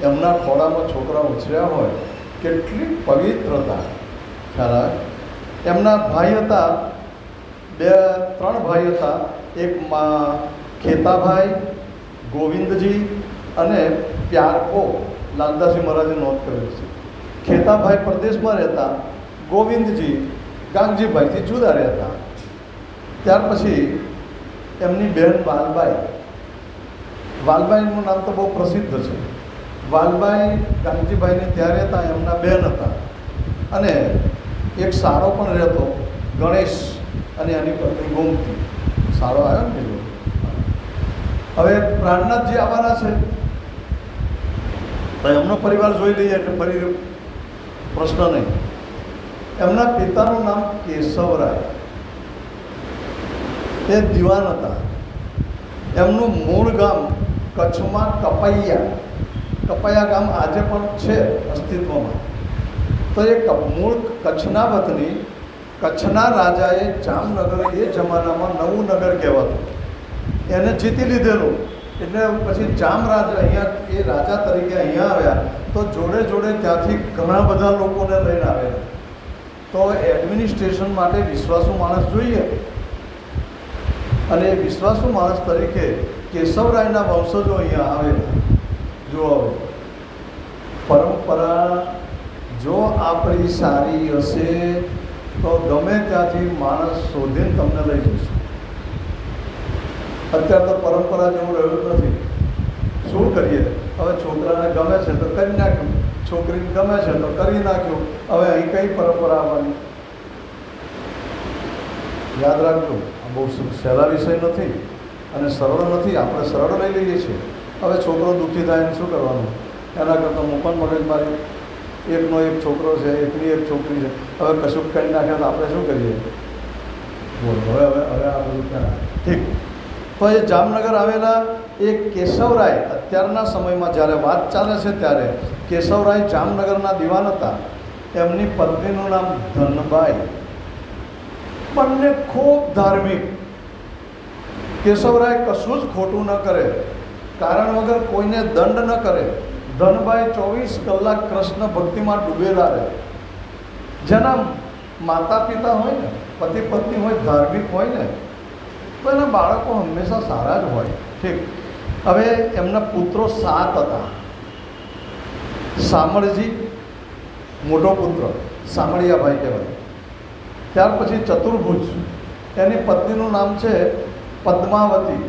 એમના ખોળામાં છોકરા ઉછર્યા હોય, કેટલી પવિત્રતા. ખ્યાલ આવે? એમના ભાઈ હતા, 3 ભાઈ હતા. એક ખેતાભાઈ, ગોવિંદજી અને પ્યારકો. લાલદાસજી મહારાજે નોંધ કરેલી છે. ખેતાભાઈ પ્રદેશમાં રહેતા, ગોવિંદજી ગાંગજીભાઈથી જુદા રહેતા. ત્યાર પછી એમની બહેન વાલબાઈ. વાલબાઈનું નામ તો બહુ પ્રસિદ્ધ છે. વાલબાઈ ગાંગજીભાઈને ત્યાં રહેતા, એમના બહેન હતા. અને એક સારો પણ રહેતો, ગણેશ, અને એની પત્ની ગોમતી. સારો આવ્યો ને બીજો. હવે પ્રાણનાથજી આવવાના છે તો એમનો પરિવાર જોઈ લઈએ એટલે ફરી પ્રશ્ન નહીં. એમના પિતાનું નામ કેશવરાય, એ દિવાન હતા. એમનું મૂળ ગામ કચ્છમાં કપૈયા ગામ આજે પણ છે અસ્તિત્વમાં. તો એ મૂળ કચ્છના વતની, કચ્છના રાજાએ જામનગર એ જમાનામાં નવું નગર કહેવાતું, એને જીતી લીધેલું. એટલે પછી જામરાજ અહીંયા એ રાજા તરીકે અહીંયા આવ્યા. તો જોડે જોડે ત્યાંથી ઘણા બધા લોકોને લઈને આવેલા. તો એડમિનિસ્ટ્રેશન માટે વિશ્વાસુ માણસ જોઈએ, અને એ વિશ્વાસુ માણસ તરીકે કેશવરાયના વંશજો અહીંયા આવેલા. જો હવે પરંપરા જો આપણી સારી હશે તો ગમે ત્યાંથી માણસ શોધીને તમને લઈ જશે. અત્યારે તો પરંપરા જેવું રહ્યું નથી. શું કરીએ? હવે છોકરાને ગમે છે તો કરી નાખ્યું, છોકરીને ગમે છે તો કરી નાખ્યું. હવે અહીં કઈ પરંપરા આવવાની? યાદ રાખજો, આ બહુ સહેલા વિષય નથી અને સરળ નથી. આપણે સરળ લઈ લઈએ છીએ. હવે છોકરો દુઃખી થાય એને શું કરવાનું? એના કરતાં મૂકન મગજ મારી, એકનો એક છોકરો છે, એકની એક છોકરી છે, હવે કશું કરી નાખે તો આપણે શું કરીએ? બોલ હવે હવે હવે આ બધું ક્યાં? ઠીક. તો એ જામનગર આવેલા એ કેશવરાય, અત્યારના સમયમાં જ્યારે વાત ચાલે છે ત્યારે કેશવરાય જામનગરના દિવાન હતા. એમની પત્નીનું નામ ધનબાઈ. બંને ખૂબ ધાર્મિક. કેશવરાય કશું જ ખોટું ન કરે, કારણ વગર કોઈને દંડ ન કરે. ધનબાઈ 24 કલાક કૃષ્ણ ભક્તિમાં ડૂબેલા રહે. જેના માતા પિતા હોય ને, પતિ પત્ની હોય, ધાર્મિક હોય ને, તો એના બાળકો હંમેશા સારા જ હોય. ઠીક. હવે એમના પુત્રો 7 હતા. શામળજી મોટો પુત્ર, શામળિયાભાઈ કહેવાય. ત્યાર પછી ચતુર્ભુજ, એની પત્નીનું નામ છે પદ્માવતી,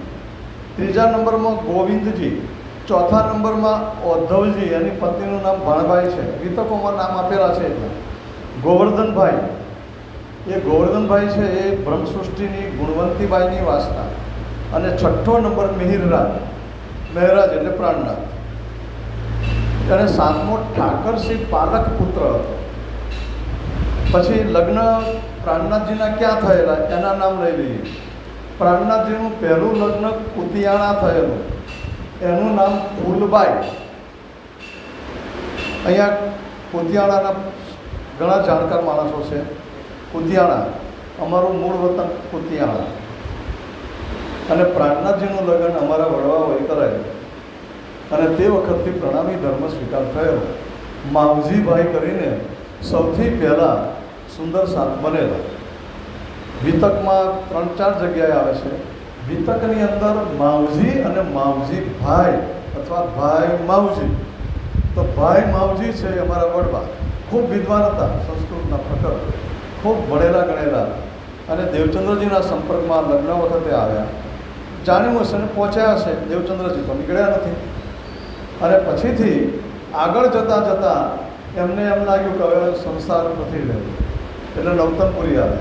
ત્રીજા નંબરમાં ગોવિંદજી, ચોથા નંબરમાં ઉદ્ધવજી, એની પત્નીનું નામ ભાણભાઈ છે, વિતકોમાં નામ આપેલા છે. એટલે ગોવર્ધનભાઈ, એ ગોવર્ધનભાઈ છે એ બ્રહ્મસૃષ્ટિની ગુણવંતીબાઈની વાસના. અને છઠ્ઠો નંબર મિહિરરાજ, મહેરાજ એટલે પ્રાણનાથ. અને સાતમો ઠાકરસિંહ પાલક પુત્ર હતો. પછી લગ્ન પ્રાણનાથજીના ક્યાં થયેલા એના નામ લઈ લઈએ. પ્રાણનાથજીનું પહેલું લગ્ન કુતિયાણા થયેલું, એનું નામ ફૂલબાઈ. અહીંયા કુતિયાણાના ઘણા જાણકાર માણસો છે. કુતિયાણા અમારું મૂળ વતન કુતિયાણા. અને પ્રાણનાથજીનું લગ્ન અમારા વડવાઓએ કરાયું. અને તે વખતથી પ્રણામી ધર્મ સ્વીકાર થયેલો. માવજીભાઈ કરીને સૌથી પહેલાં સુંદર સાત બનેલા. વિતકમાં 3-4 જગ્યાએ આવે છે. વિતકની અંદર માવજી અને માવજી ભાઈ અથવા ભાઈ માવજી. તો ભાઈ માવજી છે એ અમારા વડવા, ખૂબ વિદ્વાન હતા, સંસ્કૃતના પ્રકર, ખૂબ ભણેલા ગણેલા. અને દેવચંદ્રજીના સંપર્કમાં લગ્ન વખતે આવ્યા. જાણ્યું હશે ને પહોંચ્યા હશે. દેવચંદ્રજી તો નીકળ્યા નથી. અને પછીથી આગળ જતાં જતાં એમને એમ લાગ્યું કે હવે સંસાર નથી રહેવું, એટલે નવતનપુરી આવે.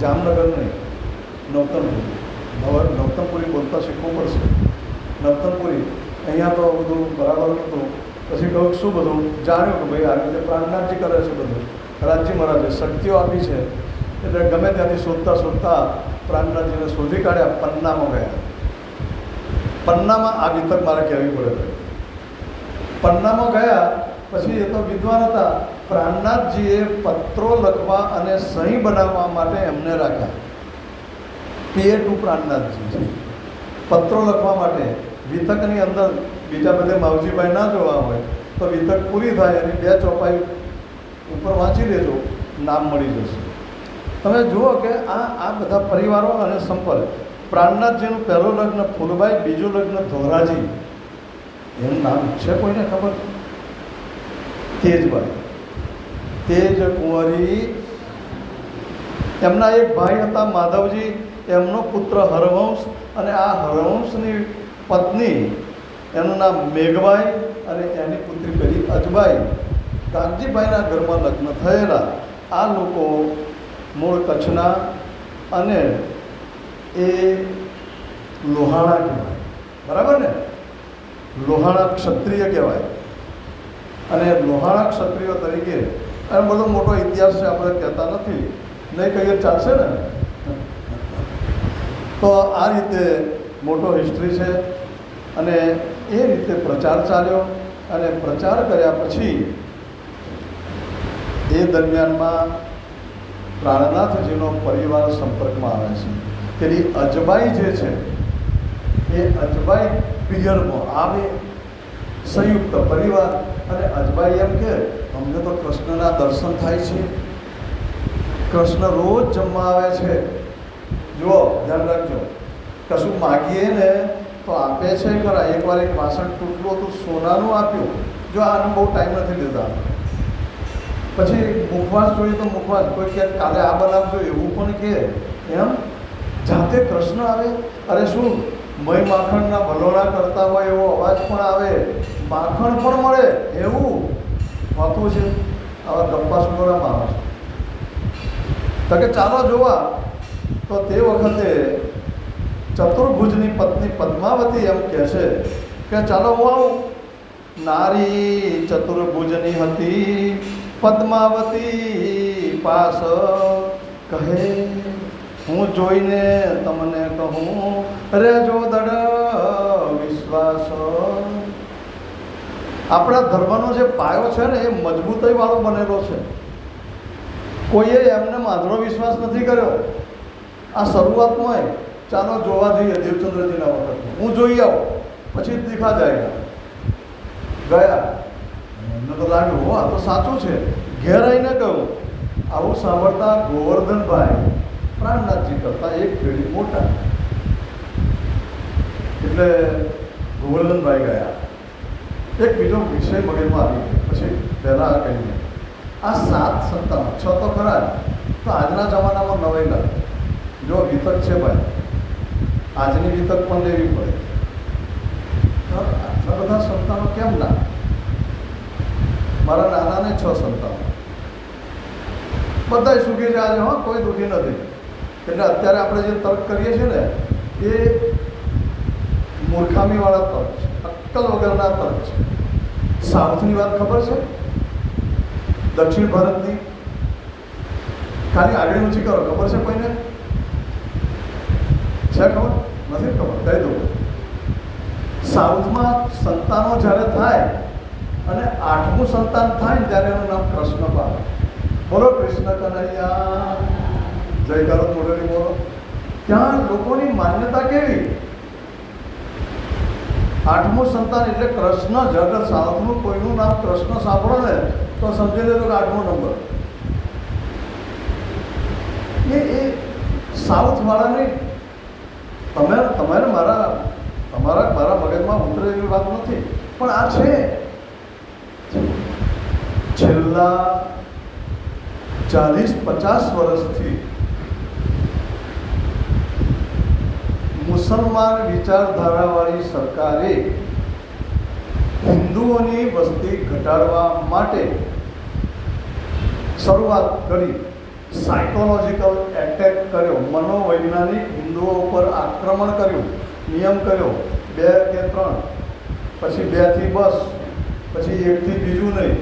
જામનગર નહીં, નવતનપુરી. નવતનપુરી બોલતા શીખવું પડશે. નવતનપુરી અહીંયા તો બધું બરાબર નહોતું. પછી કહું શું બધું જાણ્યું કે ભાઈ આવી રીતે પ્રાણનાથજી કરે છે બધું. રાજજી મહારાજે શક્તિઓ આપી છે. એટલે ગમે ત્યાંથી શોધતા શોધતા પ્રાણનાથજીને શોધી કાઢ્યા. પન્નામાં ગયા. પન્નામાં આ વિતક મારે કહેવી પડે. પન્નામાં ગયા પછી એ તો વિદ્વાન હતા. પ્રાણનાથજીએ પત્રો લખવા અને સહી બનાવવા માટે એમને રાખ્યા. PA2 પ્રાણનાથજી પત્રો લખવા માટે. વિતકની અંદર બીજા બધે માવજીભાઈ ના જોવા હોય તો વિતક પૂરી થાય એની 2 ચોપાઈ ઉપર વાંચી લેજો, નામ મળી જશે. તમે જુઓ કે આ બધા પરિવારો અને સંપર્ક. પ્રાણનાથજીનું પહેલું લગ્ન ફૂલબાઈ, બીજું લગ્ન ધોરાજી. એનું નામ છે કોઈને ખબર? તેજભાઈ, તેજ કુંવરી. એમના એક ભાઈ હતા માધવજી, એમનો પુત્ર હરવંશ. અને આ હરવંશની પત્ની, એનું નામ મેઘભાઈ અને એની પુત્રી પેલી અજબાઈ. કાગજીભાઈના ઘરમાં લગ્ન થયેલા. આ લોકો મૂળ કચ્છના અને એ લોહાણા કહેવાય, બરાબર ને? લોહાણા ક્ષત્રિય કહેવાય. અને લોહાણા ક્ષત્રિયો તરીકે એનો બધો મોટો ઇતિહાસ છે, આપણે કહેતા નથી, નહીં કહીએ ચાલશે ને. તો આ રીતે મોટો હિસ્ટ્રી છે. અને એ રીતે પ્રચાર ચાલ્યો. અને પ્રચાર કર્યા પછી એ દરમિયાનમાં પ્રાણનાથજીનો પરિવાર સંપર્કમાં આવે છે. પેલી અજબાઈ જે છે એ અજબાઈ પિયરમાં આવે, સંયુક્ત પરિવાર. અને અજબાઈ એમ કે અમને તો કૃષ્ણના દર્શન થાય છે, કૃષ્ણ રોજ જમવા આવે છે. જુઓ, ધ્યાન રાખજો, કશું માગીએ ને તો આપે છે ખરા. એકવાર એક વાસણ તૂટલું હતું, સોનાનું આપ્યું. જો આનો બહુ ટાઈમ નથી લેતા. પછી મુખવાસ જોઈએ તો મુખવાસ, કોઈ કે કાલે આ બનાવજો એવું પણ કહે. એમ જાતે કૃષ્ણ આવે. અરે શું મય માખણના વલોણા કરતા હોય એવો અવાજ પણ આવે, માખણ પણ મળે એવું હોતું છે. આવા ગપ્પા સુગોરા માણસ. તો કે ચાલો જોવા. તો તે વખતે ચતુર્ભુજની પત્ની પદ્માવતી એમ કહે છે કે ચાલો હું આવું. નારી ચતુર્ભુજની હતી પદ્માવતી પાસ, કહે હું જોઈને તમને કહું રેજો દડ વિશ્વાસ. આપણા ધર્મનો જે પાયો છે ને એ મજબૂતાઈ વાળો બનેલો છે. કોઈએ એમને આંધળો વિશ્વાસ નથી કર્યો. આ શરૂઆતમાં ચાલો જોવા જઈએ દેવચંદ્રજીના વખત, હું જોઈ આવું, પછી દીખા જાય. ગયા. એમને તો લાગ્યું હો આ તો સાચું છે. ઘેર આવીને કહું. આવું સાંભળતા ગોવર્ધનભાઈ પ્રાણનાથજી કરતા એક પેઢી મોટા, એટલે ગોવર્ધનભાઈ ગયા. એક બીજો વિષય મગજમાં આવી ગયો. પછી પહેલાં કહીએ આ 7 સંતાન 6 તો ખરા. તો આજના જમાનામાં નવાઈ લાગે. જો વિતક છે ભાઈ, આજની વિતક પણ લેવી પડે. તો આટલા બધા સંતાનો કેમ ના? મારા નાનાને 6 સંતાનો, બધાય સુખી છે આજે. હા, કોઈ દુઃખી નથી. એટલે અત્યારે આપણે જે તર્ક કરીએ છીએ ને એ મૂર્ખામીવાળા તર્ક છે, અક્કલ વગરના તર્ક છે. સાઉથની વાત ખબર છે? દક્ષિણ ભારતની ખાલી આગળ ઊંચી કરો. ખબર છે કોઈને? છે ખબર? નથી ખબર? કહી દઉં. સાઉથમાં સંતાનો જ્યારે થાય અને 8મું સંતાન થાય ને ત્યારે એનું નામ કૃષ્ણ પાડે. બોલો કૃષ્ણ કનૈયા જય કરો, મોઢેથી બોલો. ત્યાં લોકોની માન્યતા કેવી? 8મું સંતાન એટલે કૃષ્ણ. જગત સાઉથનું કોઈનું નામ કૃષ્ણ સાંભળો ને તો સમજી લેજો કે 8મો નંબર. એ સાઉથવાળા નહીં. તમારા મારા મગજમાં ઉતરે એવી વાત નથી, પણ આ છે. છેલ્લા 40-50 વર્ષથી મુસલમાન વિચારધારાવાળી સરકારે હિન્દુઓની વસ્તી ઘટાડવા માટે શરૂઆત કરી. સાયકોલોજીકલ એટેક કર્યો, મનોવૈજ્ઞાનિક હિન્દુઓ ઉપર આક્રમણ કર્યું, નિયમ કર્યો 2 કે 3, પછી 2 થી બસ, પછી 1 થી બીજું નહીં.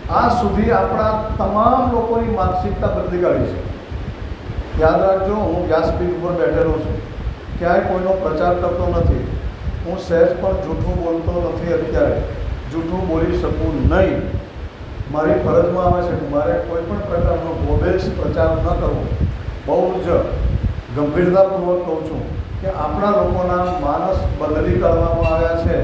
આ સુધી આપણા તમામ લોકોની માનસિકતા બદલી કાઢી છે. યાદ રાખજો, હું વ્યાસપીઠ ઉપર બેઠેલો છું, ક્યાંય કોઈનો પ્રચાર કરતો નથી. હું સહેજ પણ જૂઠું બોલતો નથી. અત્યારે જૂઠું બોલી શકું નહીં. મારી ફરજમાં આવે છે કે મારે કોઈ પણ પ્રકારનો બોબેલ્સ પ્રચાર ન કરવો. બહુ જ ગંભીરતાપૂર્વક કહું છું કે આપણા લોકોના માનસ બદલી કાઢવામાં આવ્યા છે.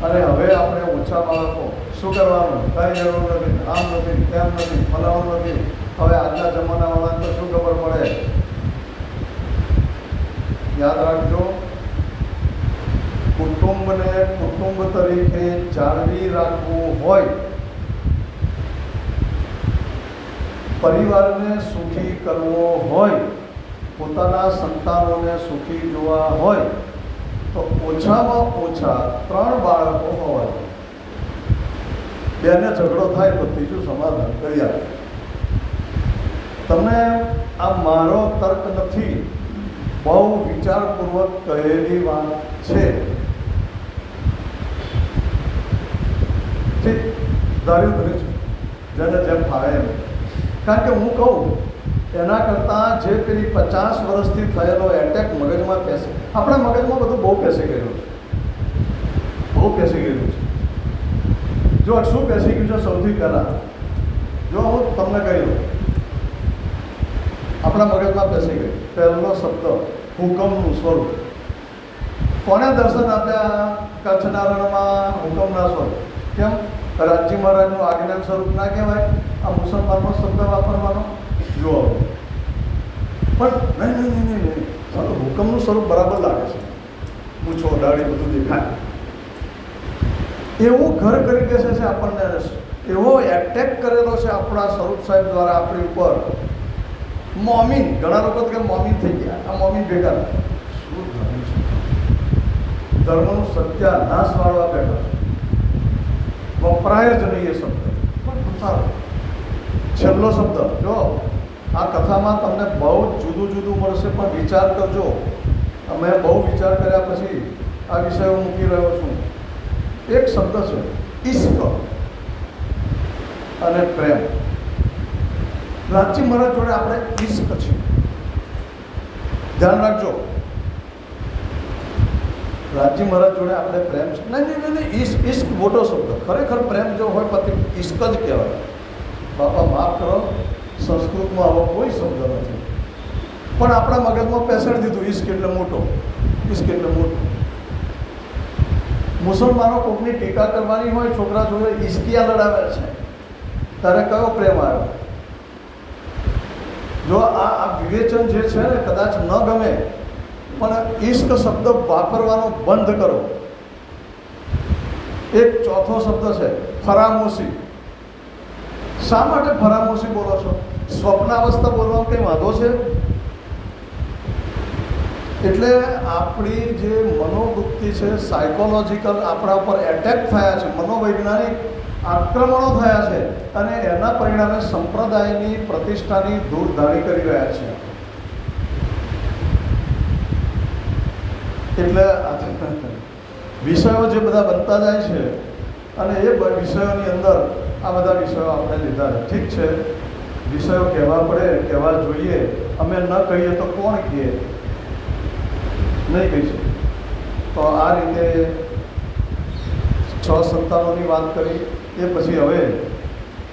અને હવે આપણે ઓછા બાળકો શું કરવાનું? કાંઈ જરૂર નથી, આમ નથી, તેમ નથી, ફલાણું નથી. હવે આજના જમાનાવાળાને તો શું ખબર પડે? યાદ રાખજો, કુટુંબને કુટુંબ તરીકે જાળવી રાખવું હોય, પરિવારને સુખી કરવો હોય, પોતાના સંતાનોને સુખી જોવા હોય તો ઓછામાં ઓછા 3 બાળકો હોવા જોઈએ. 2ને ઝઘડો થાય તો ત્રીજું સમાધાન કરી આપે. તમને આ મારો તર્ક નથી, બહુ વિચારપૂર્વક કહેલી વાત છે. ઠીક, ધાર્યું ધર્યું છે, જેને જેમ ફાવે એમ. કારણ કે હું કહું એના કરતાં જે પેલી 50 વર્ષથી થયેલો એટેક મગજમાં પેસે, આપણા મગજમાં બધું બહુ પેસી ગયેલું છે, બહુ પેસી ગયેલું છે. જો શું પેસી ગયું છે? સૌથી પહેલાં જો હું તમને કહી દઉં, આપણા મગજમાં પેસી ગયું પહેલો શબ્દ હુકમનું સ્વરૂપ. કોને દર્શન આપ્યા કચ્છના રણમાં? હુકમના સ્વરૂપ. કેમ? રાજી મહારાજનું આજ્ઞાન સ્વરૂપ ના કહેવાય આ મુસલમાનનો શબ્દ વાપરવાનો? જુઓ, પણ નહીં, ચાલો હુકમનું સ્વરૂપ બરાબર લાગે છે. મૂછો દાઢી બધું દેખાય. એવું ઘર કરી બેસે છે આપણને. એવો એટેક કરેલો છે આપણા સ્વરૂપ સાહેબ દ્વારા આપણી ઉપર. મોમીન, ઘણા લોકો કે મોમીન થઈ ગયા, આ મોમીન ભેગા. શું ધર્મ છે? ધર્મનું સત્યાનાશ વાળવા બેઠા છે. વપરાય જ નહીં એ શબ્દ. પણ સારો છેલ્લો શબ્દ જો આ કથામાં તમને બહુ જુદું જુદું મળશે, પણ વિચાર કરજો. મેં બહુ વિચાર કર્યા પછી આ વિષય હું મૂકી રહ્યો છું. એક શબ્દ છે ઈશ્ક અને પ્રેમ. રાજી મહારાજ જોડે આપણે ઈશ્ક છે, ધ્યાન રાખજો. રાજી મહારાજ જોડે આપણે પ્રેમ છે. નહીં, ઈશ્ક મોટો શબ્દ. ખરેખર પ્રેમ જો હોય પતિ ઈશ્ક જ કહેવાય. બાપા માફ કરો, સંસ્કૃતમાં આવો કોઈ શબ્દ નથી, પણ આપણા મગજમાં પેસડી દીધું ઈશ્ક એટલે મોટો, ઈશ્ક એટલે મોટો. મુસલમાનો કોકની ટીકા કરવાની હોય, છોકરા છોકરા ઈશ્કિયા લડાવે છે, ત્યારે કયો પ્રેમ આવ્યો? જો આ વિવેચન જે છે ને કદાચ ન ગમે, પણ ઈશ્ક શબ્દ વાપરવાનો બંધ કરો. એક ચોથો શબ્દ છે ફરામોશી. શા માટે ફરામોશી બોલો છો? સ્વપ્નાવસ્થા બોલવામાં કંઈ વાંધો છે? એટલે આપણી જે મનોવૃત્તિ છે, સાયકોલોજીકલ આપણા ઉપર એટેક થયા છે, મનોવૈજ્ઞાનિક આક્રમણો થયા છે અને એના પરિણામે સંપ્રદાયની પ્રતિષ્ઠાની દૂરધારી કરી રહ્યા છે. એટલે વિષયો જે બધા બનતા જાય છે અને એ વિષયોની અંદર આ બધા વિષયો આપણે લીધા છે. ઠીક છે, વિષયો કહેવા પડે, કહેવા જોઈએ. અમે ન કહીએ તો કોણ કહે? નહીં કહી શકે. તો આ રીતે 6 સંતાનોની વાત કરી. એ પછી હવે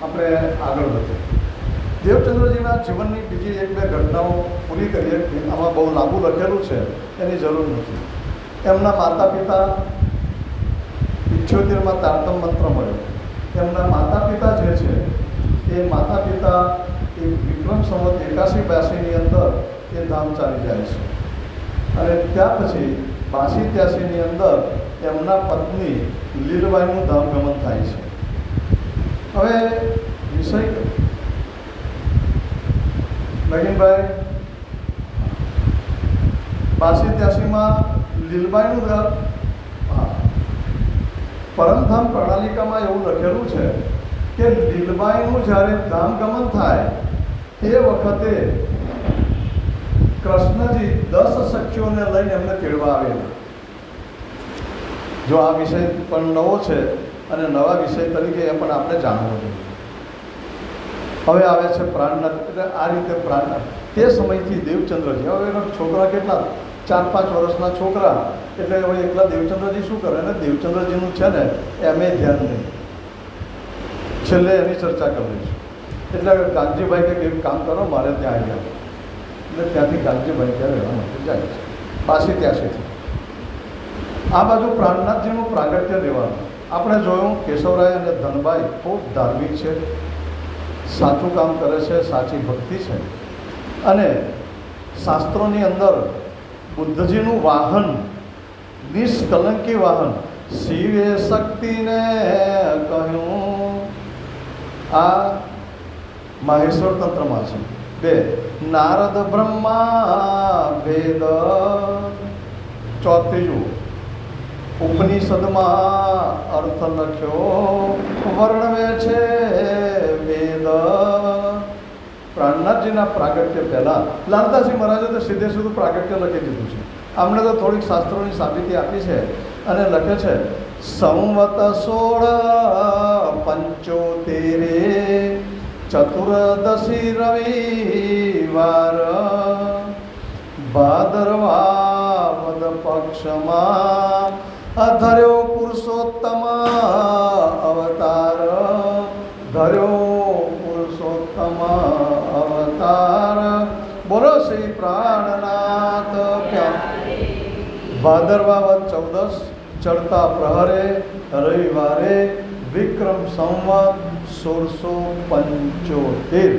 આપણે આગળ વધીએ. દેવચંદ્રજીના જીવનની બીજી 1-2 ઘટનાઓ પૂરી કરીએ. આમાં બહુ લાંબુ લખેલું છે, એની જરૂર નથી. એમના માતા પિતા 78માં તારતમ મંત્ર મળ્યો. એમના માતા પિતા જે છે એ માતા પિતા એ વિક્રમ સંવત 81-82ની અંદર એ ધામ ચાલી જાય છે અને ત્યાં પછી 82-83ની અંદર એમના પત્ની લીલબાઈનું ધામગમન થાય છે. હવે વિષય નગીનભાઈ 82-83માં લીલબાઈનું પરમધામ પ્રણાલિકામાં એવું લખેલું છે કે લીલબાઈનું જ્યારે ધામગમન થાય તે વખતે કૃષ્ણજી 10 સખીઓને લઈને એમને તેડવા આવેલા. જો આ વિષય પણ નવો છે અને નવા વિષય તરીકે એ પણ આપણે જાણવો જોઈએ. હવે આવે છે પ્રાણનાથ. એટલે આ રીતે પ્રાણનાથ તે સમયથી દેવચંદ્રજી, હવે એના છોકરા કેટલા 4-5 વર્ષના છોકરા, એટલે હવે એકલા દેવચંદ્રજી શું કરે ને, દેવચંદ્રજીનું છે ને એમ ધ્યાન નહીં. છેલ્લે એની ચર્ચા કરી દઈશું. એટલે કાનજીભાઈ કંઈક એક કામ કરો, મારે ત્યાં આવી જાવ. એટલે ત્યાંથી કાનજીભાઈ ત્યાં રહેવા માટે જાય છે 82-83થી. આ બાજુ પ્રાણનાથજીનું પ્રાગટ્ય લેવાનું. આપણે જોયું કેશવરાય અને ધનબાઈ ખૂબ ધાર્મિક છે, સાચું કામ કરે છે, સાચી ભક્તિ છે અને શાસ્ત્રોની અંદર બુદ્ધજીનું વાહન, નિષ્કલંકી વાહન, શિવે શક્તિને કહ્યું, આ માહેશ્વર તંત્રમાં છે. 2 નારદ બ્રહ્મા વેદ, 3 ઉપનિષદમાં અર્થ લખ્યો વર્ણવે છે વેદ. પ્રાણનાથજીના પ્રાગટ્ય પહેલાં લાલદાસજી મહારાજે તો સીધે સીધું પ્રાગટ્ય લખી દીધું છે. આમણે તો થોડીક શાસ્ત્રોની સાબિતી આપી છે અને લખે છે સંવત 1675 ચતુર્દશી રવિવાર ભાદરવા વદ પક્ષમાં અધર્યો પુરુષોત્તમ અવતાર. ધર્યો પુરુષોત્તમ અવતાર. બોલો શ્રી પ્રાણનાથ પ્યારે. ભાદરવા વદ 14 ચડતા પ્રહરે રવિવારે વિક્રમ સંવત 1675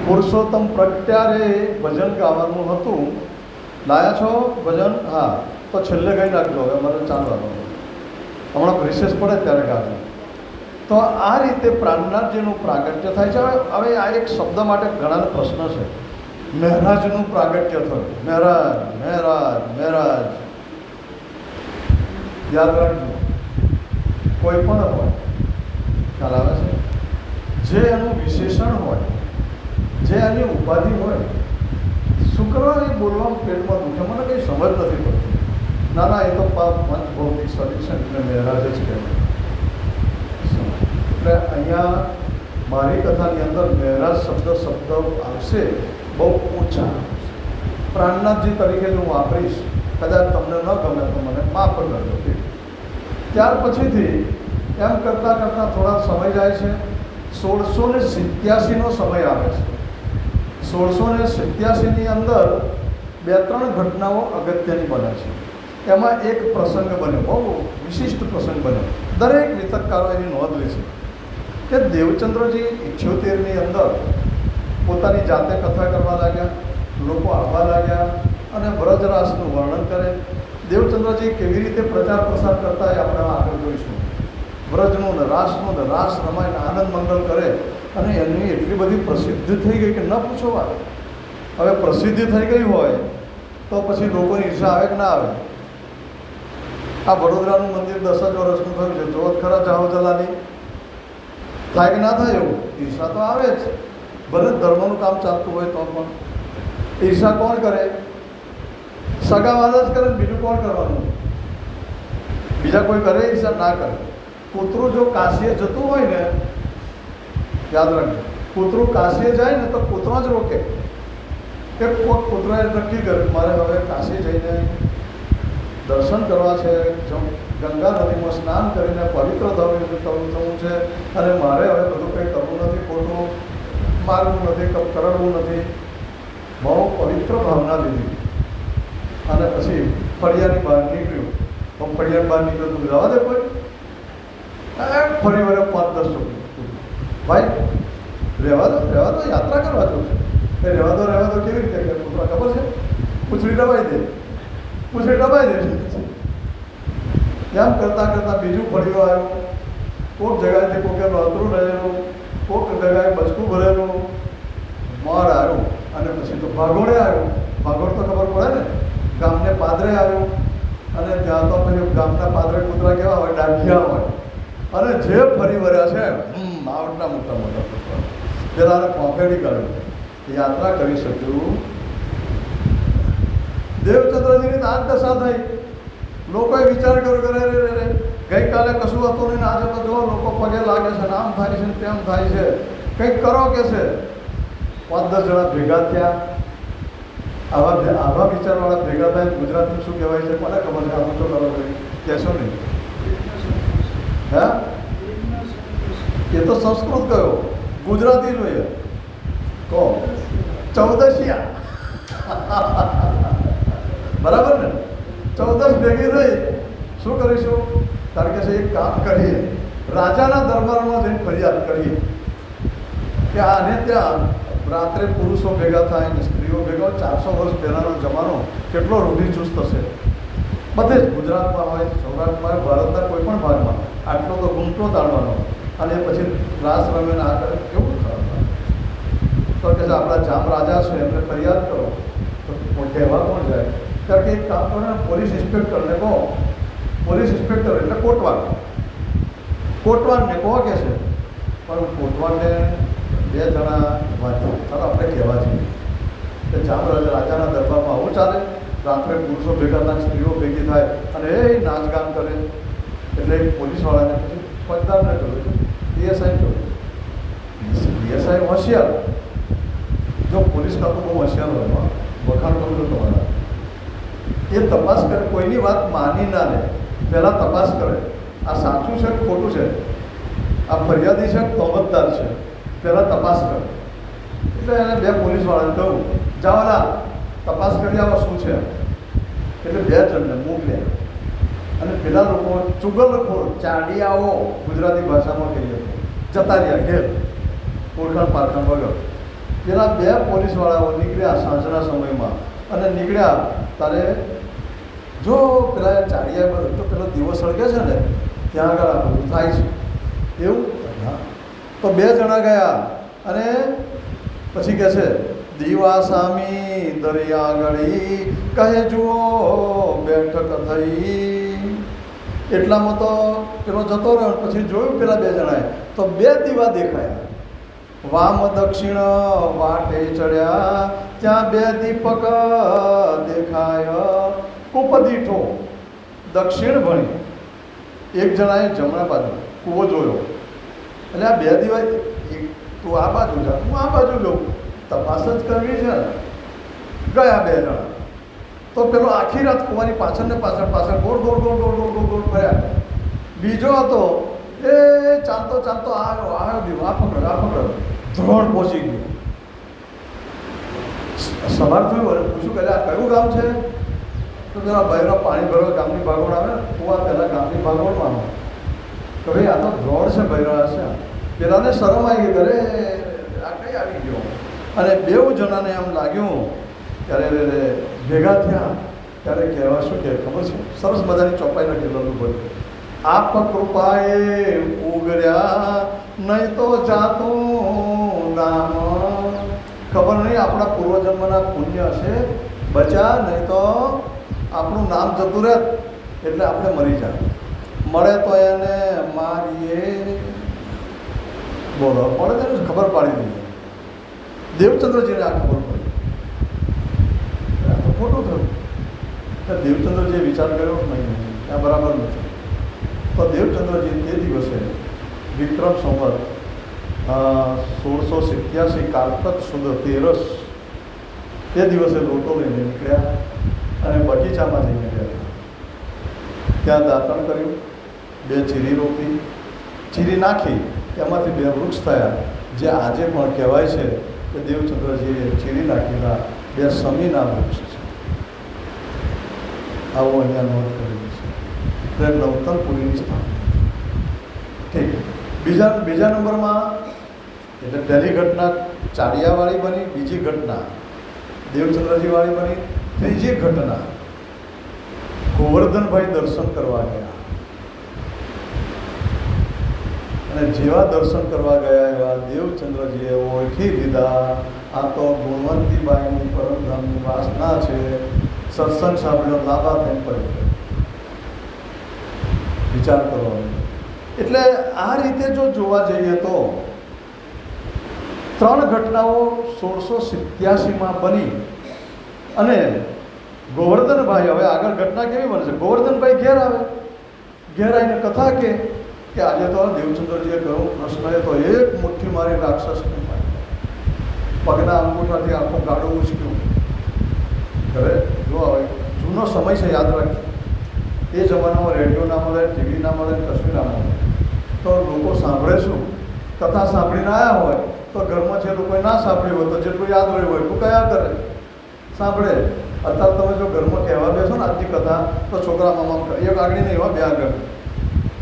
પુરુષોત્તમ પ્રગટ્યારે ભજન ગાવાનું હતું. લાયા છો ભજન? હા, તો છેલ્લે ગઈ નાખજો. હવે અમારે ચાલવાનું, હમણાં રિસેસ પડે ત્યારે ગાજો. તો આ રીતે પ્રાણનાથજીનું પ્રાગટ્ય થાય છે. હવે આ એક શબ્દ માટે ઘણાને પ્રશ્ન છે. મહેરાજનું પ્રાગટ્ય થયું. મહેરાજ મહેરાજ મહેરાજ યાદ રાખજો. કોઈ પણ હોય, ખ્યાલ આવે છે, જે એનું વિશેષણ હોય, જે એની ઉપાધિ હોય. શુક્રવારે બોલવામાં પેટમાં દુખે, મને કંઈ સમજ નથી પડતી. ના ના, એ તો પાપ પંચભૌતિક શરીર છે એટલે મહેરાજ જ કહેવાય. એટલે અહીંયા મારી કથાની અંદર મહેરાજ શબ્દ આવશે બહુ ઓછા. પ્રાણનાથજી તરીકે જો હું વાપરીશ, કદાચ તમને ન ગમે તો મને માફ કરજો. ત્યાર પછીથી એમ કરતાં કરતાં થોડા સમય જાય છે. 1687નો સમય આવે છે. 1687ની અંદર 2-3 ઘટનાઓ અગત્યની બને છે. એમાં એક પ્રસંગ બન્યો, બહુ વિશિષ્ટ પ્રસંગ બન્યો. દરેક વિતકકારો એની નોંધ લે છે કે દેવચંદ્રજી 78ની અંદર પોતાની જાતે કથા કરવા લાગ્યા, લોકો આવવા લાગ્યા અને વ્રજરાસનું વર્ણન કરે. દેવચંદ્રજી કેવી રીતે પ્રચાર પ્રસાર કરતા એ આપણે આગળ જોઈશું. વ્રજનું ને રાસનું ને રાસ રમાઈને આનંદ મંગલ કરે અને એની એટલી બધી પ્રસિદ્ધિ થઈ ગઈ કે ન પૂછો વાત. હવે પ્રસિદ્ધિ થઈ ગઈ હોય તો પછી લોકોની ઈર્ષા આવે કે ના આવે? આ વડોદરાનું મંદિર 10 જ વર્ષનું થયું છે, જોત ખરા જાહો જલાલી, થાય કે ના થાય? એવું ઈર્ષા તો આવે જ, ભલે ધર્મનું કામ ચાલતું હોય તો પણ. ઈર્ષા કોણ કરે? સગાવાળા જ કરે, બીજું કોણ કરવાનું? બીજા કોઈ કરે ઈર્ષા? ના કરે. કૂતરું જો કાશીએ જતું હોય ને, યાદ રાખજો, કૂતરું કાશીએ જાય ને તો કૂતરો જ રોકે કે કૂતરાએ નક્કી કર્યું મારે હવે કાશી જઈને દર્શન કરવા છે, ગંગા નદીમાં સ્નાન કરીને પવિત્ર થવું છે, અને મારે હવે બધું કંઈ કરવું નથી, ખોટું મારવું નથી, કરડવું નથી. બહુ પવિત્ર ભાવના લીધી અને પછી ફળિયાની બહાર નીકળ્યું. પણ ફળિયાની બહાર નીકળ્યું તું જવા દે કોઈ? ફરી વળે 5-10 રૂપિયા ભાઈ રહેવા દો યાત્રા કરવા જવું છે. એ રહેવા દો કેવી રીતે કે કૂતરા ખબર છે? પૂછડી દબાઈ દે. એમ કરતાં બીજું ફળિયું આવ્યું. કોઈક જગ્યાએથી કોકે નોતરું રહેલું, કોઈક જગ્યાએ બચકું ભરેલું, મોર આવ્યું અને પછી તો ભાગોળે આવ્યું. ભાગોળ તો ખબર પડે ને, ગામને પાદરે આવ્યું અને ત્યાં તો પછી ગામના પાદરે કૂતરા કેવા હોય? ડાઢિયા હોય. અને જે ફરી વળ્યા છે આવડના મોટા કૂતરા, પેલાને પોકેડી કાઢ્યું, યાત્રા કરી શક્યું. દેવચંદ્રજીની આ દશા થઈ. લોકોએ વિચાર કર્યો કે રે ગઈકાલે કશું હતું નહીં, આજે તો જો લોકો પગે લાગે છે, આમ થાય છે તેમ થાય છે, કંઈક કરો કે છે. 5-10 જણા ભેગા થયા. આવા વિચારવાળા ભેગા થાય. ગુજરાતીમાં શું કહેવાય છે મને ખબર છે, આમ તો કરો કહેશો નહીં? હા, એ તો સંસ્કૃત કયો, ગુજરાતી જોઈએ કહો. ચૌદશિયા બરાબર ને? 14 ભેગી થઈ. શું કરીશું? કારણ કે એક કામ કરીએ, રાજાના દરબારમાં જઈને ફરિયાદ કરીએ કે આને ત્યાં રાત્રે પુરુષો ભેગા થાય ને સ્ત્રીઓ ભેગા. 400 વર્ષ પહેલાંનો જમાનો કેટલો રૂઢિચુસ્ત હશે. બધે જ, ગુજરાતમાં હોય, સૌરાષ્ટ્રમાં હોય, ભારતના કોઈ પણ ભાગમાં આટલો તો ઘૂંટો તાળવાનો અને પછી રાસ રમે ને આ કરે, કેવું કરવાનું? તો કે આપણા જામ રાજા છે એમને ફરિયાદ કરો તો કહેવા કોણ જાય? કારણ કે એક કામ કરો ને, પોલીસ ઇન્સ્પેક્ટરને કહો. પોલીસ ઇન્સ્પેક્ટર એટલે કોટવાનને કહો કે છે. પણ કોટવાનને 2 જણા વાંચ્યું, ચાલો આપણે કહેવા જઈએ કે જામ રાજાના દરબારમાં આવું ચાલે, રાત્રે પુરુષો ભેગા થાય, સ્ત્રીઓ ભેગી થાય અને એ નાચગાન કરે. એટલે પોલીસવાળાને પછી ફોજદારને કહ્યું, પીએસઆઈ કહ્યું. પીએસઆઈ હોશિયાર, જો પોલીસ ખાતું બહુ હોશિયાર હોય, વખાણ કરું છું તમારા. એ તપાસ કરે, કોઈની વાત માની ના લે, પહેલાં તપાસ કરે આ સાચું છે કે ખોટું છે, આ ફરિયાદી છે કે તોમતદાર છે, પહેલાં તપાસ કરે. એટલે એને 2 પોલીસવાળાને કહ્યું, જાઓલા તપાસ કરી આવો શું છે. એટલે 2 જણને મોકલ્યા અને પેલા લોકો ચુગલખોર ચાડિયાઓ ગુજરાતી ભાષામાં કહીએ જતા રહ્યા ઘેર, ઓળખાણ પારખાણ વગર. પેલા 2 પોલીસવાળાઓ નીકળ્યા સાંજના સમયમાં અને નીકળ્યા તારે જો પેલા ચાડિયા બધું તો પેલો દીવો સળગે છે ને ત્યાં આગળ આ બધું થાય છે એવું. હા, તો 2 જણા ગયા અને પછી કહે છે દીવા સામી દરિયા ગળી કહે જુઓ બેઠક થઈ. એટલામાં તો પેલો જતો રહ્યો. પછી જોયું પેલા 2 જણાએ તો 2 દીવા દેખાયા. વામ દક્ષિણ વાટે ચડ્યા ત્યાં 2 દીપક દેખાય. કૂપદીઠો દક્ષિણ ભણી, એક જણાએ જમણા બાજુ કૂવો જોયો. એટલે આ 2 દીવા, તું આ બાજુ જા, હું આ બાજુ જાઉં, તપાસ જ કરવી છે. ગયા 2 જણા તો પેલો આખી રાત કૂવાની પાછળ ને પાછળ ગોળ ફર્યા. બીજો હતો એ ચાલતો આવ્યો દીવો, આ પકડ્યો, ધ્રોણ પહોંચી ગયો. સવાર થયું અને પૂછ્યું કે આ કયું ગામ છે? તો પેલા ભાઈનો પાણી ભરવા ગામની ભાગોળ આવે, કૂવા પહેલાં ગામની ભાગોળમાં કે ભાઈ આ તો ધ્રોણ છે, ભૈરા છે. પેલાને શરમ આવી ગઈ, અરે આ કઈ આવી ગયો. અને 2 જણાને એમ લાગ્યું ત્યારે ભેગા થયા ત્યારે કહેવા શું કહે ખબર છે? સરસ મજાની ચોપાઈ લખેલું બોલ, આપ કૃપાએ ઉગર્યા નહીં તો જાતું નામ. ખબર નહીં આપણા પૂર્વજન્મના પુણ્ય હશે બચ્યા, નહીં તો આપણું નામ જતું રહે એટલે આપણે મરી જાય. મળે તો એને મારીએ, બોલો પડે તેને ખબર પાડી દઈએ. દેવચંદ્રજીને આ ખબર પડી, આ તો ખોટું થયું. દેવચંદ્રજીએ વિચાર કર્યો નહીં, આ બરાબર નથી. તો દેવચંદ્રજી તે દિવસે વિક્રમ સંવત 1687 કારતક સુદ 13 તે દિવસે લોટો લઈને નીકળ્યા અને બગીચામાં જઈને ગયા. ત્યાં દાંતણ કર્યું, 2 ચીરી રોપી, ચીરી નાખી, એમાંથી 2 વૃક્ષ થયા, જે આજે પણ કહેવાય છે કે દેવચંદ્રજીએ ચીરી નાખેલા 2 સમીના વૃક્ષ છે. આવો અહીંયા નોંધ કરેલી છે. એટલે નવતનપુરીની સ્થાપના. ઠીક. બીજા નંબરમાં એટલે પહેલી ઘટના ચાડિયાવાળી બની, બીજી ઘટના દેવચંદ્રજીવાળી બની, ત્રીજી ઘટના ગોવર્ધનભાઈ દર્શન કરવા ગયા. અને જેવા દર્શન કરવા ગયા એવા દેવચંદ્રજીએ ઓળખી લીધા, આ તો ગુણવંતીબાઈની પરમધામની વાસના છે. સત્સંગ સાંભળ્યો, લાભા થઈને પડી. વિચાર કરવાનો. એટલે આ રીતે જો જોવા જઈએ તો 3 ઘટનાઓ 1687માં બની અને ગોવર્ધનભાઈ, હવે આગળ ઘટના કેવી બને છે? ગોવર્ધનભાઈ ઘેર આવે, ઘેર આવીને કથા કે આજે તો દેવચંદ્રજીએ કહ્યું, કૃષ્ણએ તો એક મુઠ્ઠી મારી રાક્ષસને મારી, પગના અંગૂઠાથી આખું ગાડું ઉચક્યું. ઘરે જો હવે જૂનો સમય છે, યાદ રાખજો. એ જમાનામાં રેડિયો ના મળે, ટીવી ના મળે, કશું ના મળે. તો લોકો સાંભળે શું? કથા સાંભળીને આવ્યા હોય તો ઘરમાં જે લોકોએ ના સાંભળ્યું હોય તો જેટલું યાદ રહ્યું હોય એટલું કયા કરે, સાંભળે. અત્યારે તમે જો ઘરમાં કહેવા બેસો ને આજની કથા તો છોકરા મામા એક આગળ નહીં હોય,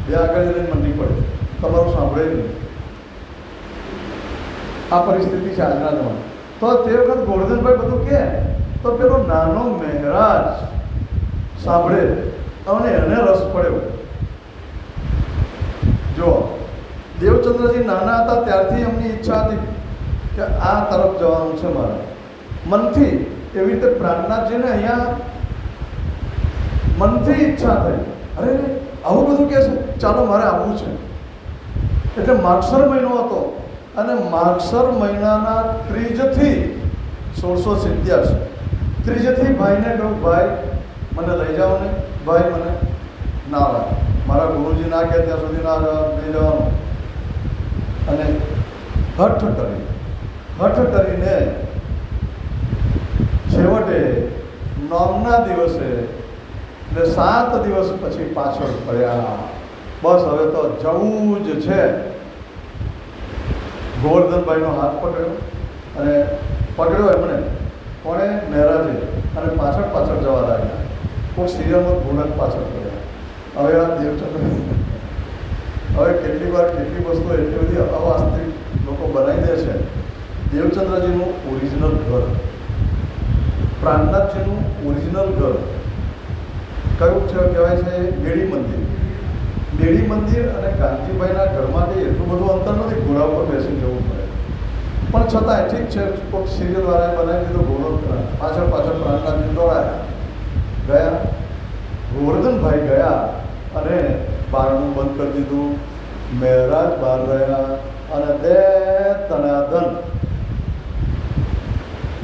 2 આગળ જઈને મંડી પડે, તમારું સાંભળે નહીં. આ પરિસ્થિતિ છે આજના જમાનામાં. તો તે વખત ગોવર્ધનભાઈ બધું કહે તો પેલો નાનો મહેરાજ સાંભળે અને એને રસ પડ્યો. જો દેવચંદ્રજી નાના હતા ત્યારથી એમની ઈચ્છા હતી કે આ તરફ જવાનું છે મારે, મનથી. એવી રીતે પ્રાણનાથજીને અહીંયા મનથી ઈચ્છા થઈ, અરે આવું બધું કહે છે, ચાલો મારે આવવું છે. એટલે માગસર મહિનો હતો અને માગસર મહિનાના ત્રીજથી 1687 ત્રીજથી ભાઈને કહ્યું, ભાઈ મને લઈ જાઓ ને, ભાઈ મને ના આવે, મારા ગુરુજી ના કહે ત્યાં સુધી ના લઈ જવાનું. અને હઠ કરીને છેવટે 9ના દિવસે એટલે 7 દિવસ પછી પાછળ પડ્યા. બસ હવે તો જવું જ છે. ગોવર્ધનભાઈનો હાથ પકડ્યો અને પકડ્યો એમણે, કોણે? મહેરાજે. અને પાછળ જવા લાગ્યા. કોઈ સિરિયલમાં ભૂલક પાછળ પડ્યા. હવે આ દેવચંદ્ર, હવે કેટલી વાર કેટલી વસ્તુઓ એટલી બધી અવાસ્તવિક લોકો બનાવી દે છે. દેવચંદ્રજીનું ઓરિજિનલ ઘર, પ્રાણનાથજીનું ઓરિજિનલ ઘર કયું છે કહેવાય છે? બેડી મંદિર. બેડી મંદિર અને કાંતિભાઈના ઘરમાંથી એટલું બધું અંતર નથી, ઘોડા ઉપર બેસી જવું પડે. પણ છતાંય ઠીક છે, કોઈક સિરિયલવાળાએ બનાવી દીધો ઘોડો, પાછળ પ્રાણનાથજી દોડાયા ગયા. ગોવર્ધનભાઈ ગયા અને બારણું બંધ કરી દીધું. મહેરાજ બહાર રહ્યા અને દે તનાધન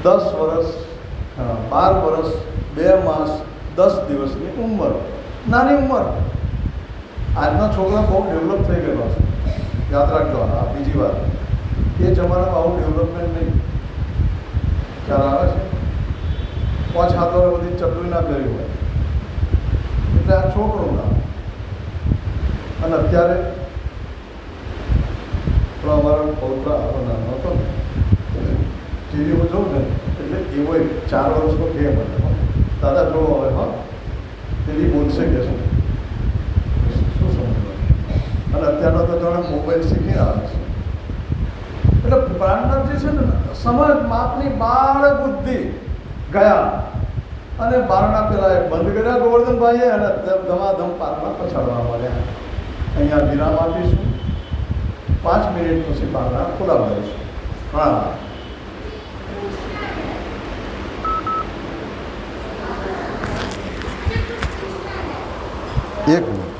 10 વર્ષ 12 વર્ષ 2 માસ 10 દિવસની ઉંમર, નાની ઉંમર. આજના છોકરા બહુ ડેવલપ થઈ ગયેલો છે, યાદ રાખજો. આ બીજી વાત, એ જમાનામાં આવું ડેવલપમેન્ટ નહીં. ખ્યાલ આવે છે? 5-7 વર્ષ બધી ચડવી ના પહેરી હોય એટલે આ છોકરું ના. અને અત્યારે પણ અમારો પૌત્ર આપણો નાનો હતો ને, ટીવીમાં જોઉં ને એટલે એવો 4 વર્ષનો કે મને, દાદા જો હવે હા પેલી બોલશે કે શું સમજવાનું. અને અત્યારનો તો જાણે મોબાઈલ શીખી આવે છે. એટલે પ્રાણનાથજી છે ને સમજ માપની બાળ બુદ્ધિ ગયા અને બારણા પેલા બંધ કર્યા ગોવર્ધનભાઈએ અને ધમાધમ પારમાં પછાડવા માંડ્યા. અહીંયા વિરામ આપીશું, 5 મિનિટ પછી બારણા ખોલાવડાવીશું. હા. એક મિનિટ